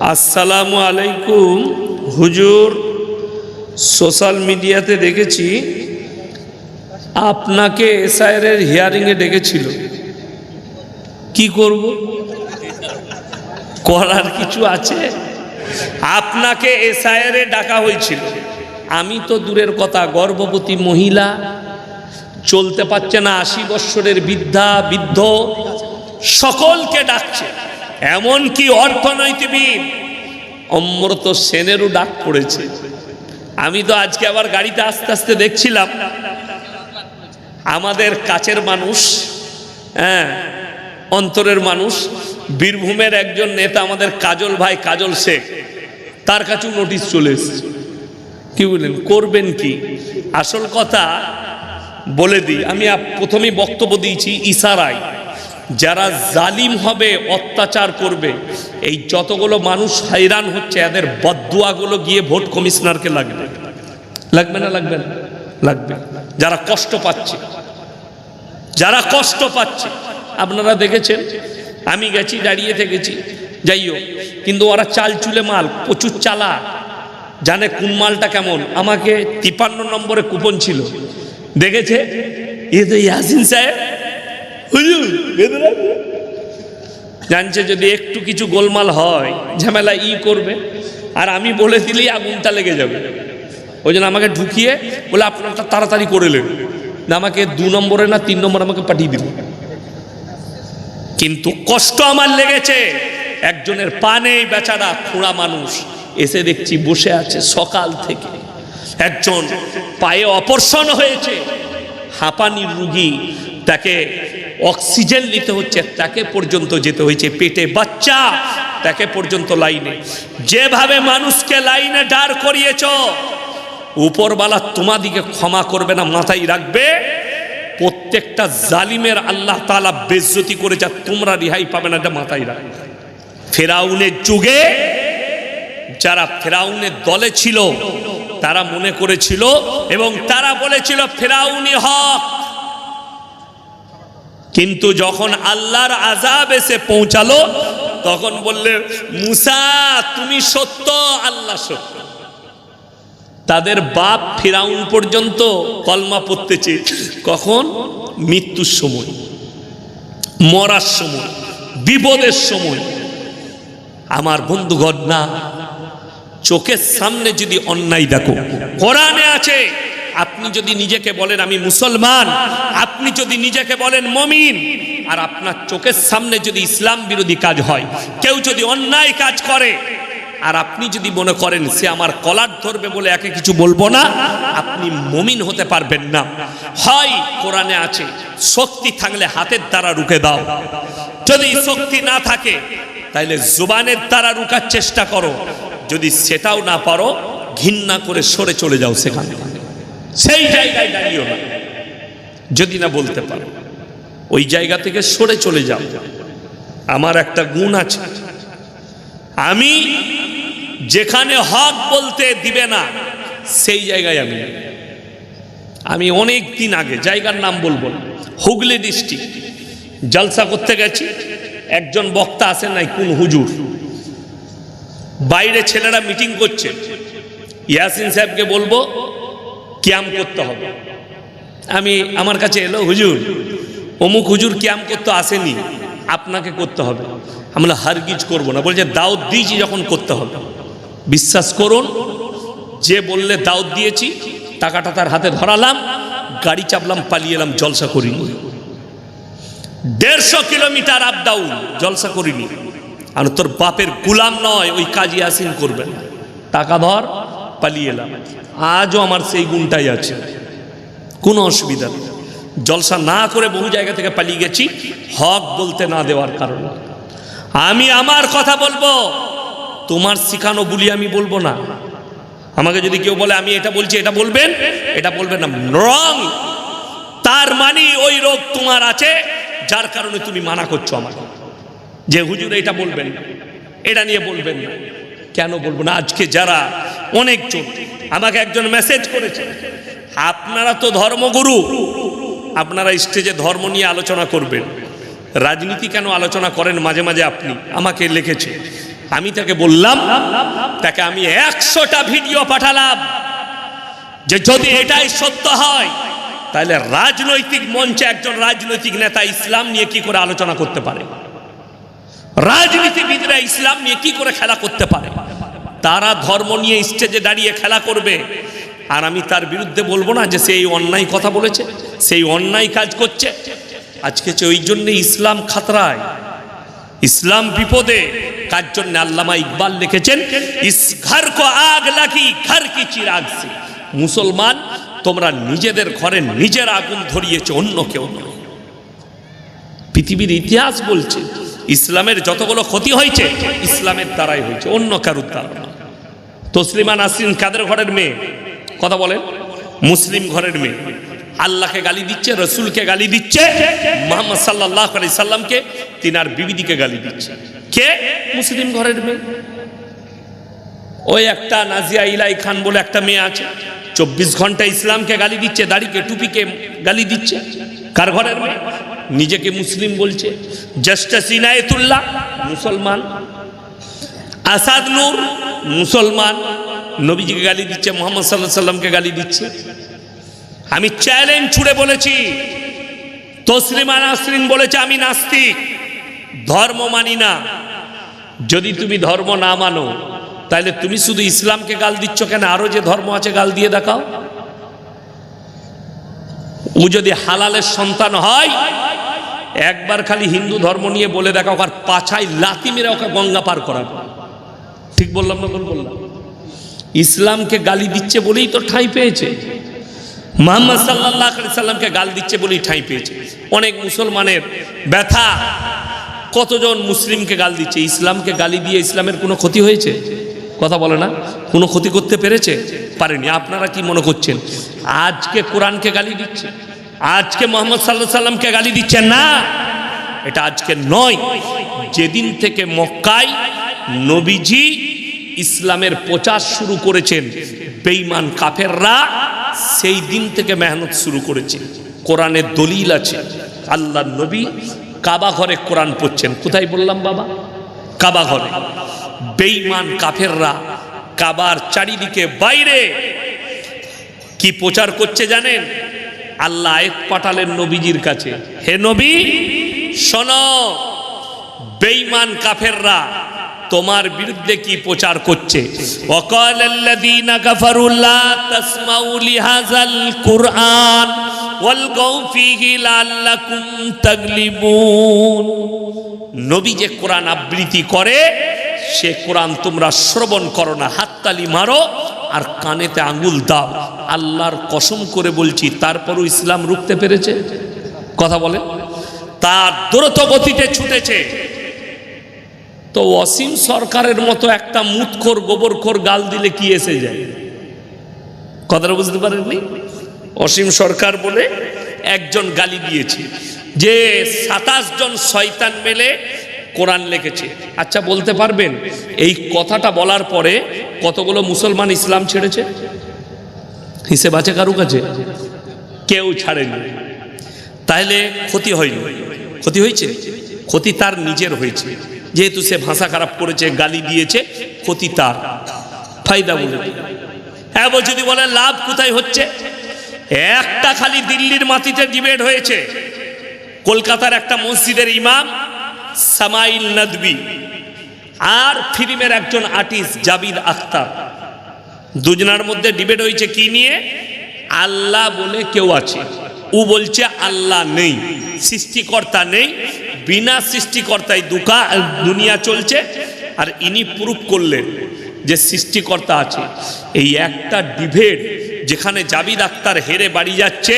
আসসালামু আলাইকুম হুজুর। সোশ্যাল মিডিয়াতে দেখেছি আপনাকে এসআইআরের হিয়ারিংয়ে ডেকেছিল। কি করব? করার কিছু আছে? আপনাকে এসআইআরে ডাকা হয়েছিল। আমি তো দূরের কথা, গর্ভবতী মহিলা, চলতে পারছে না, 80 বৎসরের বৃদ্ধা বৃদ্ধ সকলকে ডাকছে। এমনকি অর্থনীতিবিদ অমৃত সেনেরও ডাক পড়েছে। আমি তো আজকে আবার গাড়িতে আস্তে আস্তে দেখছিলাম আমাদের কাছের মানুষ, অন্তরের মানুষ, বীরভূমের একজন নেতা আমাদের কাজল ভাই, কাজল শেখ, তার কাছেও নোটিশ চলে এসেছে। কি বলেন, করবেন কি? আসল কথা বলে দিই, আমি প্রথমেই বক্তব্য দিয়েছি, ইশারায় যারা জালিম হবে, অত্যাচার করবে, এই যতগুলো মানুষ হয়রান হচ্ছে, এদের বদদুয়াগুলো গিয়ে ভোট কমিশনারকে লাগবে। লাগবে না? লাগবে না? লাগবে। যারা কষ্ট পাচ্ছে, যারা কষ্ট পাচ্ছে, আপনারা দেখেছেন, আমি গেছি, দাঁড়িয়ে থেকেছি, যাই হোক, কিন্তু ওরা চাল চুলে মাল, প্রচুর চালা, জানে কোন মালটা কেমন। আমাকে 53 নম্বরে কুপন ছিল, দেখেছে, এ তো ইয়াসিন সাহেব, জানছে যদি একটু কিছু গোলমাল হয়, ঝামেলা করবে, আর আমি বলে দিলেই আগুনটা লেগে যাবে। ওই জন্য আমাকে ঢুকিয়ে বলে আপনারটা তাড়াতাড়ি করে নেন, না আমাকে 2 নম্বরে না 3 নম্বরে আমাকে পাঠিয়ে দিল। কিন্তু কষ্ট আমার লেগেছে, একজনের পা নেই, বেচারা খোঁড়া মানুষ, এসে দেখছি বসে আছে সকাল থেকে। একজন পায়ে অপারেশন হয়েছে, হাঁপানির রুগী, তাকে অক্সিজেন নিতে হচ্ছে, তাকে পর্যন্ত যেতে হয়েছে, পেটে বাচ্চা, তাকে পর্যন্ত লাইনে। যেভাবে মানুষকে লাইনে দাঁড় করিয়েছ, উপরওয়ালা তোমাদিকে ক্ষমা করবে না, মাথায় রাখবে। প্রত্যেকটা জালিমের আল্লাহ তাআলা বেইজ্জতি করে, যা তোমরা রেহাই পাবে না, এটা মাথায় রাখবে। ফেরাউনের যুগে যারা ফেরাউনের দলে ছিল, তারা মনে করেছিল এবং তারা বলেছিল ফেরাউনি হক। কিন্তু যখন আল্লাহর আযাব এসে পৌঁছালো, তখন বললে মুসা তুমি সত্য, আল্লাহ সত্য। তাদের বাপ ফিরাউন পর্যন্ত কলমা পড়তেছে। কখন? মৃত্যুর সময়, মরার সময়, বিপদের সময়। আমার বন্ধুগণ, না, চোখের সামনে যদি অন্যায় দেখো, কোরআনে আছে, আপনি যদি নিজেকে বলেন আমি মুসলমান, আপনি যদি নিজেকে বলেন মুমিন, আর আপনার চোখের সামনে যদি ইসলাম বিরোধী কাজ হয়, কেউ যদি অন্যায় কাজ করে, আর আপনি যদি মনে করেন সে আমার কলার ধরবে বলে একে কিছু বলবো না, আপনি মুমিন হতে পারবেন না। হয় কোরআনে আছে, শক্তি থাকলে হাতের দ্বারা রুখে দাও, যদি শক্তি না থাকে তাহলে জুবানের দ্বারা রুখার চেষ্টা করো, যদি সেটাও না পারো, ঘৃণা করে সরে চলে যাও, সেখানে সেই জায়গায় দাঁড়িও না। যদি না বলতে পারো, ওই জায়গা থেকে সরে চলে যাও। আমার একটা গুণ আছে, আমি যেখানে হক বলতে দিবে না, সেই জায়গায় আমি অনেক দিন আগে, জায়গার নাম বলবো না, হুগলি ডিস্ট্রিক্ট জলসা করতে গেছি। একজন বক্তা আসেন নাই, কোন হুজুর, বাইরে ছেলেরা মিটিং করছে, ইয়াসিন সাহেবকে বলবো কিয়াম করতে হবে। আমার কাছে এলো, হুজুর অমুক হুজুর কিয়াম করতে আসেনি, আপনাকে করতে হবে। আমরা হারগিজ করবো না, বলছে দাওয়াত দিয়েছি যখন করতে হবে। বিশ্বাস করুন, যে বললে দাওয়াত দিয়েছি, টাকাটা তার হাতে ধরালাম, গাড়ি চাপলাম, পালিয়ে এলাম, জলসা করিনি। 150 কিলোমিটার আপ ডাউন, জলসা করিনি। আর তোর বাপের গুলাম নয়, ওই কাজী ইয়াসিন করবেন, টাকা ধর, পালিয়ে এলাম। আজও আমার সেই গুণটাই আছে, কোনো অসুবিধা নেই। জলসা না করে বহু জায়গা থেকে পালিয়ে গেছি, হক বলতে না দেওয়ার কারণে। আমি আমার কথা বলবো, তোমার শিখানো বলি আমি বলবো না। আমাকে যদি কেউ বলে আমি এটা বলছি, এটা বলবেন, এটা বলবেন না, রং। তার মানে ওই রোগ তোমার আছে, যার কারণে তুমি মানা করছো আমাকে, যে হুজুর এটা বলবেন, এটা নিয়ে বলবেন না। কেন বলবো না? আজকে যারা অনেকজন, আমাকে একজন মেসেজ করেছে, আপনারা তো ধর্মগুরু, আপনারা স্টেজে ধর্ম নিয়ে আলোচনা করবেন, রাজনীতি কেন আলোচনা করেন মাঝে মাঝে? আপনি আমাকে লিখেছে, আমি তাকে বললাম, তাকে আমি 100টা ভিডিও পাঠালাম যে যদি এটাই সত্য হয় তাহলে রাজনৈতিক মঞ্চে একজন রাজনৈতিক নেতা ইসলাম নিয়ে কি করে আলোচনা করতে পারে, রাজনীতিবিদরা ইসলাম নিয়ে কি করে খেলা করতে পারে। তারা ধর্ম নিয়ে স্টেজে দাঁড়িয়ে খেলা করবে, আর আমি তার বিরুদ্ধে বলবো না যে সেই অন্যায় কথা বলেছে, সেই অন্যায় কাজ করছে। আজকে ওই জন্য ইসলাম খাতরায়, ইসলাম বিপদে। কার জন্য? আল্লামা ইকবাল লিখেছেন, ইস ঘর কো আগ লাগি ঘর কি চিরাগ সে। মুসলমান, তোমরা নিজেদের ঘরে নিজের আগুন ধরিয়েছে, অন্য কেউ নয়। পৃথিবীর ইতিহাস বলছে ইসলামের যতগুলো ক্ষতি হয়েছে ইসলামের দ্বারাই হয়েছে, অন্য কারুর দ্বারা না। তসলিমা নাসরিন কাদের ঘরের মেয়ে? কথা বলেন। মুসলিম ঘরের মেয়ে। আল্লাহকে গালি দিচ্ছে, রসুলকে গালি দিচ্ছে, মুহাম্মদ সাল্লাল্লাহু আলাইহি সাল্লামকে, তিনার বিবিদিকে গালি দিচ্ছে। কে? মুসলিম ঘরের মেয়ে। ওই একটা নাজিয়া ইলাই খান বলে একটা মেয়ে আছে, 24 ঘন্টা ইসলামকে গালি দিচ্ছে, দাড়িকে টুপিকে গালি দিচ্ছে। কার ঘরের মেয়ে? নিজেকে মুসলিম বলছে। জাস্টিস ইনায়েতুল্লাহ মুসলমান, আসাদ নূর মুসলমান, নবীজিকে গালি দিচ্ছে, মুহাম্মদ সাল্লাল্লাহু আলাইহি সাল্লামকে গালি দিচ্ছে। আমি চ্যালেঞ্জ ছুড়ে বলেছি, তসলিমা নাসরিন বলেছে আমি নাস্তিক, ধর্ম মানি না। যদি তুমি ধর্ম না মানো তাহলে তুমি শুধু ইসলামকে গাল দিচ্ছ কেন? আরো যে ধর্ম আছে গাল দিয়ে দেখাও। ও যদি হালালের সন্তান হয়, একবার খালি হিন্দু ধর্ম নিয়ে বলে দেখাও, আর পাছায় লাথি মেরে ওকে গঙ্গা পার করাবে। ঠিক বললাম না? বললাম। ইসলামকে গালি দিচ্ছে বলেই তো ঠাঁই পেয়েছে, মুহাম্মদ সাল্লাল্লাহু আলাইহি সাল্লামকে গাল দিচ্ছে বলেই ঠাঁই পেয়েছে। অনেক মুসলমানের ব্যথা, কতজন মুসলিমকে গাল দিচ্ছে। ইসলামকে গালি দিয়ে ইসলামের কোনো ক্ষতি হয়েছে? কথা বলে না। কোনো ক্ষতি করতে পেরেছে? পারেনি। আপনারা কি মনে করছেন আজকে কোরআনকে গালি দিচ্ছে, আজকে মুহাম্মদ সাল্লাল্লাহু আলাইহি সাল্লামকে গালি দিচ্ছে? না, এটা আজকে নয়। যেদিন থেকে মক্কায় নবীজি ইসলামের প্রচার শুরু করেছেন বেঈমান কাফেররা, সেই দিন থেকে মেহনত শুরু করেছে। কোরআনের দলিল আছে, আল্লাহর নবী কাবা ঘরে কোরআন পড়ছেন। কোথায় বললাম বাবা? কাবা ঘরে। বেঈমান কাফেররা কাবার চারিদিকে বাইরে কি প্রচার করছে জানেন? আল্লাহ আয়াত পাঠালেন নবীজির কাছে, হে নবী শোনো, বেঈমান কাফেররা তোমার বিরুদ্ধে কি প্রচার করছে। ওয়াকালাল্লাযীনা কাফারু লা তাসমাউ লিহাযাল কুরআন ওয়ালগাউ ফীহি লাআল্লাকুম তাগলিবুন। নবী যে কোরআন আবৃত্তি করে সে কোরআন তোমরা শ্রবণ করো না, হাততালি মারো আর কানেতে আঙ্গুল দাও। আল্লাহর কসম করে বলছি, তারপরও ইসলাম রুখতে পেরেছে? কথা বলে। তার দ্রুত গতিতে ছুটেছে। তো অসীম সরকারের মতো একটা মুতখোর গোবরখোর গাল দিলে কি এসে যায়? কথাটা বুঝতে পারেননি? অসীম সরকার বলে একজন গালি দিয়েছে যে 27 জন শয়তান মেলে কোরআন লিখেছে। আচ্ছা বলতে পারবেন এই কথাটা বলার পরে কতগুলো মুসলমান ইসলাম ছেড়েছে? হিসেব আছে কারো কাছে? কেউ ছাড়েনি। তাহলে ক্ষতি হয়নি? ক্ষতি হয়েছে? ক্ষতি তার নিজের হয়েছে, যেহেতু সে ভাষা খারাপ করেছে, গালি দিয়েছে, ক্ষতি তার। ফায়দা বলে হ্যাঁ যদি বলে লাভ কোথায় হচ্ছে? একটা খালি দিল্লির মাটিতে ডিবেট হয়েছে, কলকাতার একটা মসজিদের ইমাম সামাইল নদভী আর ফিল্মের একজন আর্টিস্ট জাবিদ আখতার, দুজনার মধ্যে ডিবেট হয়েছে কি নিয়ে? আল্লাহ বলে কেউ আছে, ও বলছে আল্লাহ নেই, সৃষ্টিকর্তা নেই, বিনা সৃষ্টিকর্তায় দুনিয়া চলছে, আর ইনি প্রুফ করলেন যে সৃষ্টিকর্তা আছে। এই একটা ডিবেট যেখানে জাবিদ আখতার হেরে বাড়ি যাচ্ছে,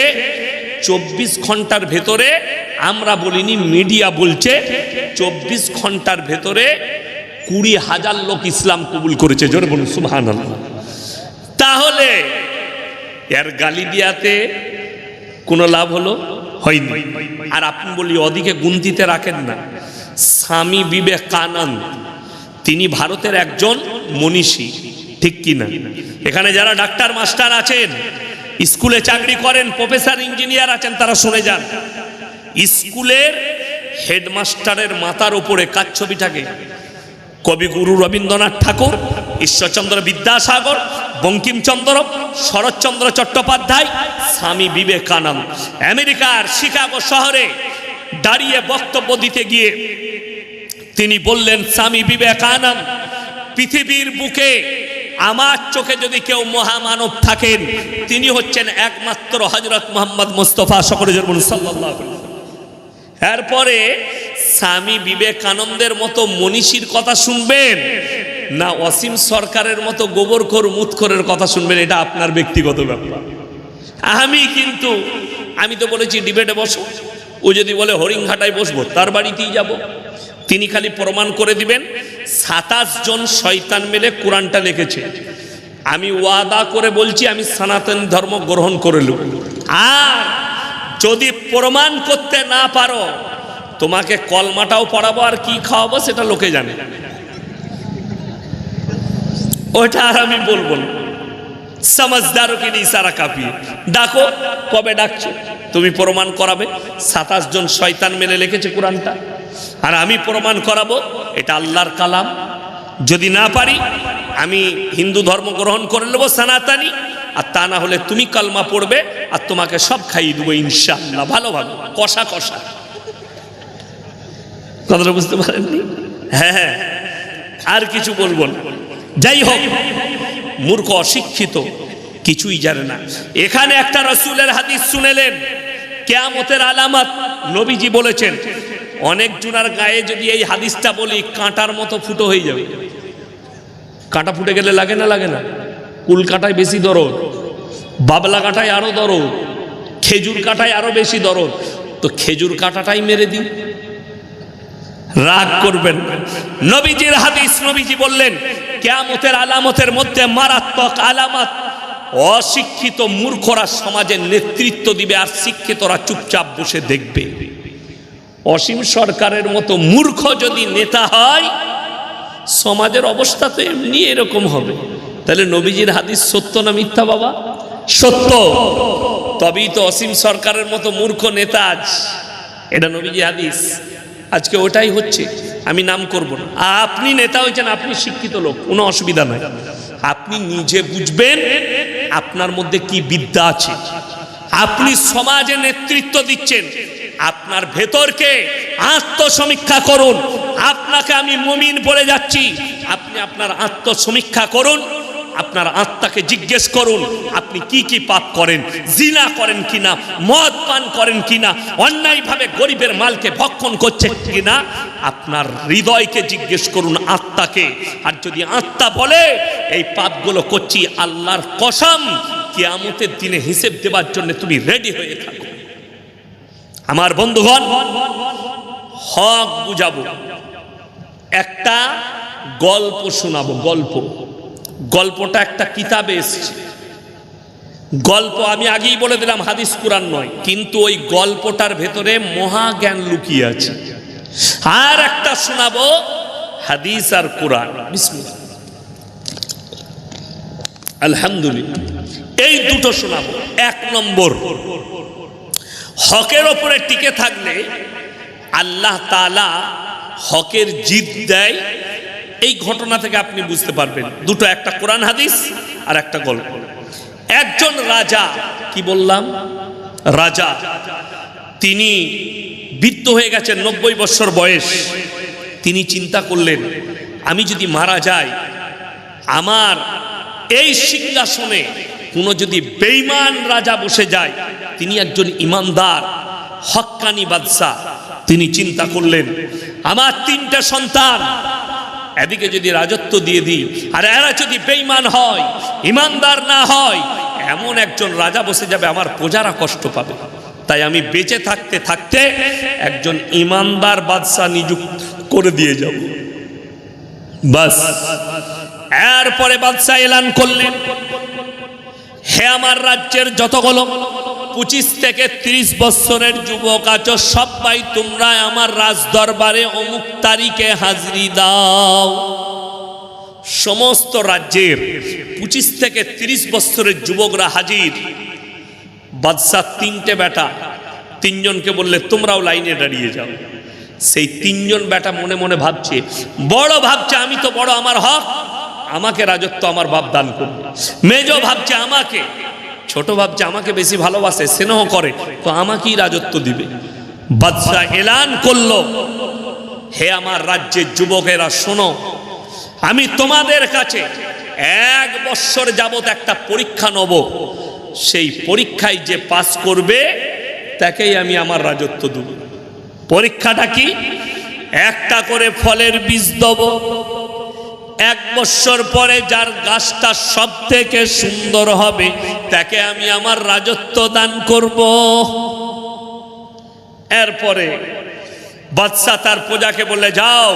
24 ঘন্টার ভেতরে, আমরা বলিনি মিডিয়া বলছে, 24 ঘন্টার ভেতরে 20,000 লোক ইসলাম কবুল করেছে। জোরে বলুন সুবহানাল্লাহ। তাহলে এর গালি দিয়াতে কোনো লাভ হলো? হয়নি। আর আপনি বলি ওদিকে গুনতিতে রাখেন না, স্বামী বিবেকানন্দ তিনি ভারতের একজন মনীষী, ঠিক কিনা? এখানে যারা ডাক্তার মাস্টার আছেন, স্কুলে চাকরি করেন, প্রফেসর ইঞ্জিনিয়ার আছেন, তারা শুনে যান। স্কুলের হেডমাস্টারের মাথার উপরে কার ছবি থাকে? কবিগুরু রবীন্দ্রনাথ ঠাকুর, ঈশ্বরচন্দ্র বিদ্যাসাগর, বঙ্কিমচন্দ্র, শরৎচন্দ্র চট্টোপাধ্যায়, স্বামী বিবেকানন্দ আমেরিকার শিকাগো শহরে দাঁড়িয়ে বক্তব্য দিতে গিয়ে তিনি বললেন, স্বামী বিবেকানন্দ, পৃথিবীর বুকে আমার চোখে যদি কেউ মহামানব থাকেন তিনি হচ্ছেন একমাত্র হযরত মুহাম্মদ মুস্তাফা সকলে বলুন সাল্লাল্লাহু আলাইহি ওয়াসাল্লাম। এরপরে স্বামী বিবেকানন্দের মতো মনীষীর কথা শুনবেন না অসীম সরকারের মতো গোবরখোর মুতখোরের কথা শুনবেন, এটা আপনার ব্যক্তিগত ব্যাপার। আমি তো বলেছি ডিবেটে বসো, ও যদি বলে হরিণঘাটায় বসবো তার বাড়িতেই যাব। তিনি খালি প্রমাণ করে দিবেন 27 জন শয়তান মিলে কোরআনটা লিখেছে। আমি ওয়াদা করে বলছি আমি সনাতন ধর্ম গ্রহণ করে নেব। আর যদি প্রমাণ করতে না পারো তোমাকে কলমাটাও পড়াবো আর কি খাওয়াবো সেটা লোকে জানে, ওটা আর আমি বলবো না। समझदारों के लिए इशारा काफी है। डाको कबे डाकছো তুমি প্রমাণ করাবে 27 জন শয়তান মিলে লিখেছে কোরআনটা, আর আমি প্রমাণ করাবো এটা আল্লাহর কালাম। যদি না পারি আমি হিন্দু ধর্ম গ্রহণ করে নেব সনাতনী, আর তা না হলে তুমি কালমা পড়বে আর তোমাকে সব খাইয়ে দেবো ইনশাআল্লাহ, ভালোভাবে কষা কষা। কথাটা বুঝতে পারেননি? হ্যাঁ, আর কিছু বলবো না। যাই হোক, মূর্খ অশিক্ষিত কিছুই জানে না। এখানে একটা রাসূলের হাদিস শুনেলেন, কিয়ামতের আলামত নবীজি বলেছেন। অনেক জনের গায়ে যদি এই হাদিসটা বলি কাঁটার মতো ফুটো হয়ে যাবে। কাঁটা ফুটে গেলে লাগে না? লাগে না? কুল কাঁটায় বেশি দরদ, বাবলা কাঁটায় আরো দরদ, খেজুর কাঁটায় আরো বেশি দরদ। তো খেজুর কাঁটাটাই মেরে দিই, রাগ করবেন। নবীজির হাদিস, নবীজি বললেন কিয়ামতের আলামতের মধ্যে মারাত্মক আলামত, অশিক্ষিত মূর্খরা সমাজের নেতৃত্ব দিবে আর শিক্ষিতরা চুপচাপ বসে দেখবে। অসীম সরকারের মতো মূর্খ যদি নেতা হয় সমাজের অবস্থা তো এমনি এরকম হবে। তাহলে নবীজির হাদিস সত্য না মিথ্যা বাবা? সত্য। তবেই তো অসীম সরকারের মতো মূর্খ নেতা আজ, এটা নবীজির হাদিস। আজকে ওটাই হচ্ছে, আমি নাম করব না। আপনি নেতা হয়েছেন, আপনি শিক্ষিত লোক, কোনো অসুবিধা নাই। আপনি নিজে বুঝবেন আপনার মধ্যে কি বিদ্যা আছে। আপনি সমাজে নেতৃত্ব দিচ্ছেন, আপনার ভেতরকে আত্মসমীক্ষা করুন। আপনাকে আমি মুমিন বলে যাচ্ছি, আপনি আপনার আত্মসমীক্ষা করুন। আপনার আত্মাকে জিজ্ঞেস করুন আপনি কি কি পাপ করেন, জিনা করেন কিনা, মদ পান করেন কিনা, অন্যায়ভাবে গরিবের মালকে ভক্ষণ করছেন কিনা। আপনার হৃদয়কে জিজ্ঞেস করুন, আত্মাকে। আর যদি আত্মা বলে এই পাপগুলো করছি, আল্লাহর কসম কিয়ামতের দিনে হিসেব দেওয়ার জন্য তুমি রেডি হয়ে থাকো। আমার বন্ধুগণ, হক বুঝাবো, একটা গল্প শোনাবো। গল্পটা একটা কিতাবে এসেছে। গল্প আমি আগেই বলে দিলাম হাদিস কুরআন নয়, কিন্তু ওই গল্পটার ভেতরে মহাজ্ঞান লুকিয়ে আছে। আর একটা শোনাবো হাদিস আর কুরআন। বিসমিল্লাহ, আলহামদুলিল্লাহ, এই দুটো শোনাবো। 1 নম্বর, হকের ওপরে টিকে থাকলে আল্লাহ তাআলা হকের জিত দেয়। এই ঘটনা থেকে আপনি বুঝতে পারবেন দুটো, একটা কোরআন হাদিস আর একটা গল্প। একজন রাজা, কি বললাম, রাজা, তিনি বৃদ্ধ হয়ে গেছেন, 90 বছর বয়স। তিনি চিন্তা করলেন আমি যদি মারা যাই, আমার এই সিংহাসনে কোনো যদি বেঈমান রাজা বসে যায়, তিনি একজন ইমানদার হক্কানি বাদশা। তিনি চিন্তা করলেন আমার 3টে সন্তান, এদিকে যদি রাজত্ব দিয়ে দিই আর এরা যদি বেঈমান হয়, ইমানদার না হয়, এমন একজন রাজা বসে যাবে আমার প্রজারা কষ্ট পাবে। তাই আমি বেঁচে থাকতে থাকতে একজন ইমানদার বাদশা নিযুক্ত করে দিয়ে যাব। বাস, এরপরে বাদশা এলান করলেন, হে আমার রাজ্যের যতগুলো 25 থেকে 30 বছরের যুবক আছো, সবাই তোমরা আমার রাজ দরবারে অমুক তারিখে হাজিরি দাও। সমস্ত রাজ্যের 25 থেকে 30 বছরের যুবকরা হাজির। বাদশা 3টে বেটা, 3জনকে বললে তোমরাও লাইনে দাঁড়িয়ে যাও। সেই তিনজন বেটা মনে মনে ভাবছে, বড় ভাবছে আমি তো বড়, আমার হক, আমাকে রাজত্ব আমার বাপ দান করবে। মেজো ভাবছে আমাকে, ছোট ভাবছে আমাকে বেশি ভালোবাসে, স্নেহ করে, তো আমাকেই রাজত্ব দিবে। বাদশা এলান করলো, হে আমার রাজ্যের যুবকেরা শোনো, আমি তোমাদের কাছে 1 বৎসর যাবত একটা পরীক্ষা নেব, সেই পরীক্ষায় যে পাস করবে তাকেই আমি আমার রাজত্ব দেব। পরীক্ষাটা কি? একটা করে ফলের বীজ দেব, 1 বৎসর পরে যার গাছটা সব থেকে সুন্দর হবে তাকে আমি আমার রাজত্ব দান করব। এরপরে বাদশা তার প্রজাকে বলে, যাও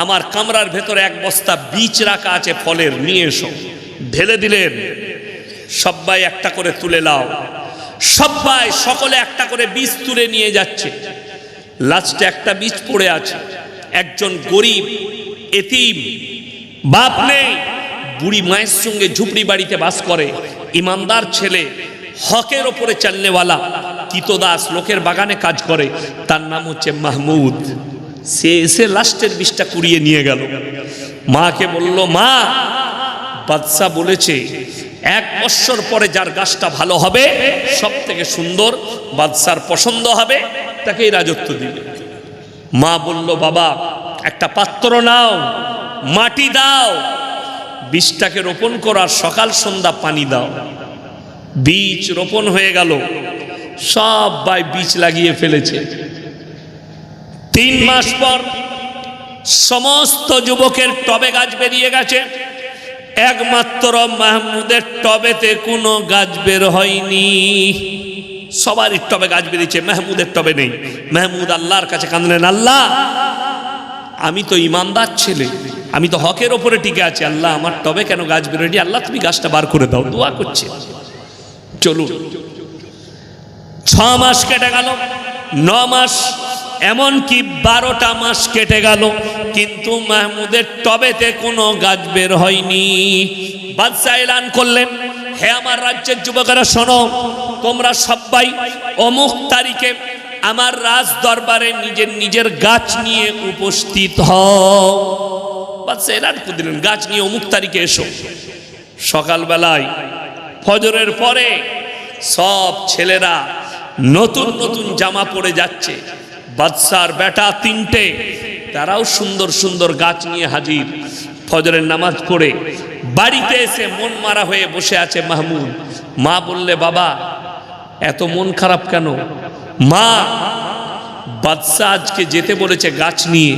আমার কামরার ভেতরে 1 বস্তা বীজ রাখা আছে ফলের, নিয়ে এসো। ঢেলে দিলেন, সবাই একটা করে তুলে লাও। সবাই সকলে একটা করে বীজ তুলে নিয়ে যাচ্ছে। লাস্টে একটা বীজ পড়ে আছে। একজন গরিব এতিম, বাপ নেই, বুড়ি মায়ের সঙ্গে ঝুপড়ি বাড়িতে বাস করে, ইমানদার ছেলে, হকের ওপরে চালনেওয়ালা, কিতদাস, লোকের বাগানে কাজ করে, তার নাম হচ্ছে মাহমুদ। সে এসে লাস্টের বীজটা কুড়িয়ে নিয়ে গেল। মাকে বলল, মা, বাদশা বলেছে 1 বৎসর পরে যার গাছটা ভালো হবে, সব থেকে সুন্দর, বাদশার পছন্দ হবে, তাকেই রাজত্ব দিবে। মা বলল, বাবা একটা পাত্র নাও, মাটি দাও, বীজটাকে রোপণ করার সকাল সন্ধ্যা পানি দাও। বীজ রোপণ হয়ে গেল, সবাই বীজ লাগিয়ে ফেলেছে। 3 মাস পর সমস্ত যুবকের টবে গাছ বেরিয়ে গেছে, একমাত্র মাহমুদের টবেতে কোনো গাছ বের হয়নি। সবারই টবে গাছ বেরিয়েছে, মাহমুদের টবে নেই। মাহমুদ আল্লাহর কাছে কাঁদলেন, আল্লাহ আমি তো ইমানদার ছেলে, আমি তো হকের ওপরে টিকে আছি, আল্লাহ আমার টবে কেন গাছ বেরোয়নি? আল্লাহ তুমি গাছটা বার করে দাও। দোয়া করছে। চলুন, 6 মাস কেটে গেল, 9 মাস, এমনকি 12টা মাস কেটে গেল, কিন্তু মাহমুদের টবেতে কোনো গাছ বের হয়নি। বাদশা এলান করলেন, হে আমার রাজ্যের যুবকেরা শোনো, তোমরা সবাই অমুক তারিখে আমার রাজ দরবারে নিজের নিজের গাছ নিয়ে উপস্থিত হও। বাদশা এলান করে দিলেন, গাছ নিয়ে অমুক তারিখে এসো। সকালবেলায় ফজরের পরে সব ছেলেরা নতুন নতুন জামা পরে যাচ্ছে। বাদশার বেটা 3টে, তারাও সুন্দর সুন্দর গাছ নিয়ে হাজির। ফজরের নামাজ পড়ে বাড়িতে এসে মন মারা হয়ে বসে আছে মাহমুদ। মা বললে, বাবা এত মন খারাপ কেন? মা, বাদশা আজকে যেতে বলেছে গাছ নিয়ে,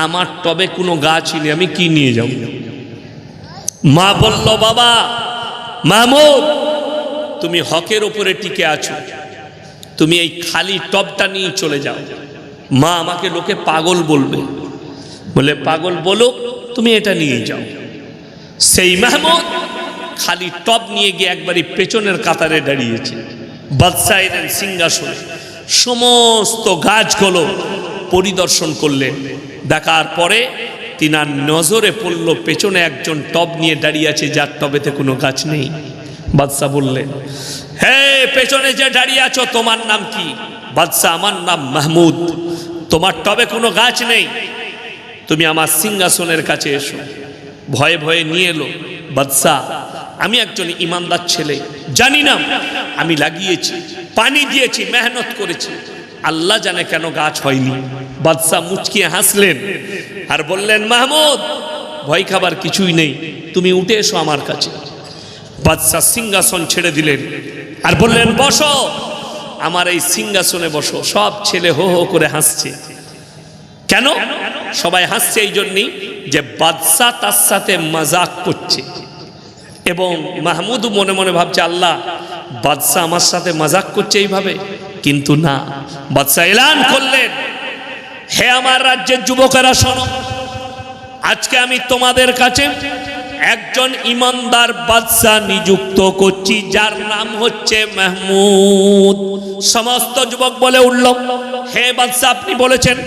আমার টবে কোনো গাছই নেই, আমি কি নিয়ে যাব? মা বলল, বাবা মাহমুদ, তুমি হকের উপরে টিকে আছো, তুমি এই খালি টবটা নিয়ে চলে যাও। মা, আমাকে লোকে পাগল বলবে। বলে, পাগল বলুক, তুমি এটা নিয়ে যাও। সেই মাহমুদ খালি টব নিয়ে গিয়ে একবারই পেছনের কাতারে দাঁড়িয়েছে। বাদশা এলেন সিংহাসনে, সমস্ত গাছগুলো পরিদর্শন করলেন। দেখার পরে তিনার নজরে পড়ল পেছনে একজন টব নিয়ে দাঁড়িয়ে আছে, যার টবেতে কোনো গাছ নেই। বাদশা বললেন, হে পেছনে যে দাঁড়িয়ে আছো, তোমার নাম কি? বাদশা, আমার নাম মাহমুদ। তোমার টবে কোনো গাছ নেই, তুমি আমার সিংহাসনের কাছে এসো। ভয়ে ভয়ে নিয়ে এলো। বাদশা, আমি একজন ইমানদার ছেলে, জানি না, আমি লাগিয়েছি, পানি দিয়েছি, মেহনত করেছি, আল্লাহ জানে কেন গাছ হয়নি। বাদশা মুচকিয়ে হাসলেন আর বললেন, মাহমুদ ভয় খাবার কিছুই নেই, তুমি উঠে এসো আমার কাছে। বাদশা সিংহাসন ছেড়ে দিলেন আর বললেন, বসো, আমার এই সিংহাসনে বসো। সব ছেলে হো হো করে হাসছে। কেন সবাই হাসছে? এই জন্যই যে বাদশা তার সাথে মজাক করছে, এবং মাহমুদ মনে মনে ভাবছে, আল্লাহ বাদশা আমার সাথে মজাক করছে এইভাবে। কিন্তু না, বাদশা এলান করলেন, হে আমার রাজ্যের যুবকেরা শোনো, আজকে আমি তোমাদের কাছে একজন ইমানদার বাদশা নিযুক্ত করছি, যার নাম হচ্ছে মাহমুদ। সমস্ত যুবক বলে উঠল, হে বাদশা, আপনি বলেছেন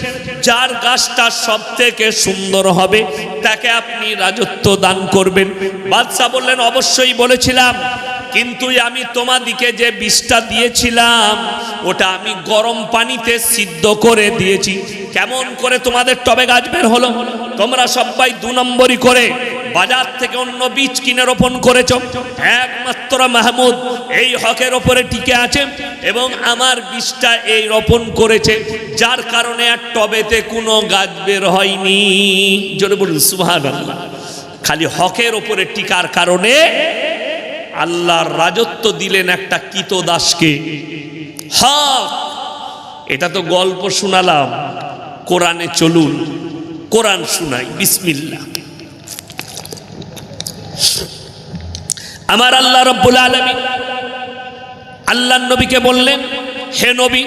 যার গাছটা সব থেকে সুন্দর হবে তাকে আপনি রাজত্ব দান করবেন। বাদশা বললেন, অবশ্যই বলেছিলাম, কিন্তু আমি তোমাদিকে যে বিষটা দিয়েছিলাম ওটা আমি গরম পানিতে সিদ্ধ করে দিয়েছি। কেমন করে তোমাদের টবে গাছ বের হলো? তোমরা সবাই 2 নম্বরই করে বাজার থেকে অন্য বীজ কিনে রোপণ করেছ। একমাত্র মাহমুদ এই হকের ওপরে টিকে আছে এবং আমার বীজটা এই রোপণ করেছে, যার কারণে আর টবেতে কোনো গাছ বের হয়নি। জোরে বলুন সুবহানাল্লাহ। খালি হকের ওপরে টিকার কারণে আল্লাহর রাজত্ব দিলেন একটা কৃতদাসকে। হক, এটা তো গল্প শোনালাম, কোরআনে চলুন, কোরআন শুনাই। বিসমিল্লাহ। আমার আল্লাহ রাব্বুল আলামিন আল্লাহর নবীকে বললেন, হে নবী,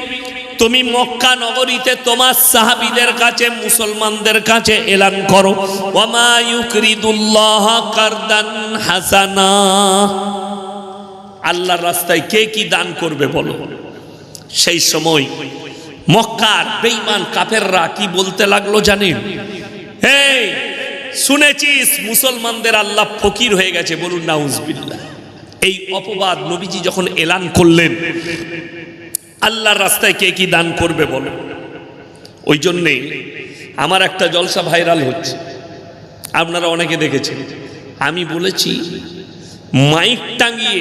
তুমি মক্কা নগরীতে তোমার সাহাবীদের কাছে, মুসলমানদের কাছে এলান করো, ওয়ামা ইউকরিদুল্লাহ কারদান হাসানা। আল্লাহর রাস্তায় কে কি দান করবে বলো। সেই সময় মক্কার বেঈমান কাফেররা কি বলতে লাগলো জানেন? এই শুনেছিস মুসলমানদের আল্লাহ ফকির হয়ে গেছে, বলুন নাউজুবিল্লাহ। এই অপবাদ নবীজি যখন এলান করলেন, আল্লাহর রাস্তায় কে কি দান করবে বলো। ওই জন্যে আমার একটা জলসা ভাইরাল হচ্ছে, আপনারা অনেকে দেখেছেন। আমি বলেছি মাইক টাঙিয়ে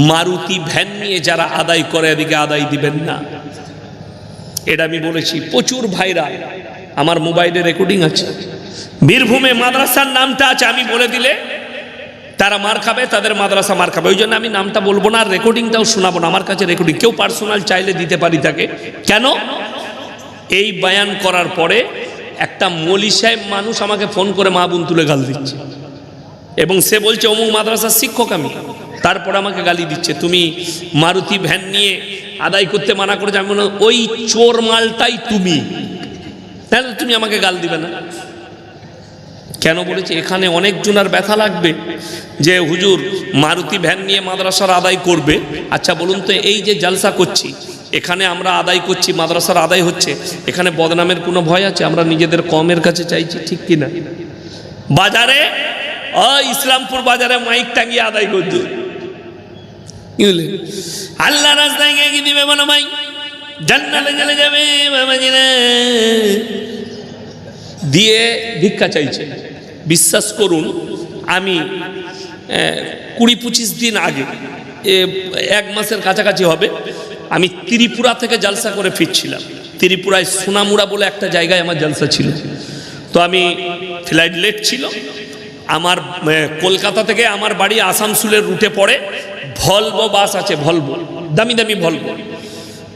মারুতি ভ্যান নিয়ে যারা আদায় করে এদিকে আদায় দিবেন না, এটা আমি বলেছি। প্রচুর ভাইরাল, আমার মোবাইলে রেকর্ডিং আছে। বীরভূমে মাদ্রাসার নামটা আছে, আমি বলে দিলে তারা মার খাবে, তাদের মাদ্রাসা মার খাবে। ওই জন্য আমি নামটা বলবো না, আর রেকর্ডিংটাও শোনাবো না। আমার কাছে রেকর্ডিং, কেউ পার্সোনাল চাইলে দিতে পারি তাকে। কেন? এই বয়ান করার পরে একটা মৌলী সাহেব মানুষ আমাকে ফোন করে মা বোন তুলে গাল দিচ্ছে, এবং সে বলছে অমুক মাদ্রাসার শিক্ষক আমি, তারপরে আমাকে গালি দিচ্ছে, তুমি মারুতি ভ্যান নিয়ে আদায় করতে মানা করেছে। আমি বললাম ওই চোর মালটাই তুমি, তাহলে তুমি আমাকে গাল দিবে না কেন? বলেছি এখানে অনেকজনের ব্যথা লাগবে যে হুজুর মারুতি ভ্যান নিয়ে মাদ্রাসার আদায় করবে। আচ্ছা বলুন তো, এই যে জালসা করছি এখানে আমরা আদায় করছি, মাদ্রাসার আদায় হচ্ছে, এখানে বদনামের কোনো ভয় আছে? আমরা নিজেদের কমের কাছে চাইছি, ঠিক কিনা? বাজারে ইসলামপুর বাজারে মাইক টাঙিয়ে আদায় করছে, আল্লাহ রাস্তায় গিয়ে দিবে বলো ভাই, জান্নাতে চলে যাবে বাবাজিরা, দিয়ে ভিক্ষা চাইছে। বিশ্বাস করুন, আমি 20-25 দিন আগে, 1 মাসের কাছাকাছি হবে, আমি ত্রিপুরা থেকে জালসা করে ফিরছিলাম। ত্রিপুরায় সোনামুড়া বলে একটা জায়গায় আমার জালসা ছিল। তো আমি ফ্লাইট লেট ছিল, আমার কলকাতা থেকে আমার বাড়ি আসানসোলের রুটে পড়ে ভলভো বাস আছে, ভলভো, দামি দামি ভলভো।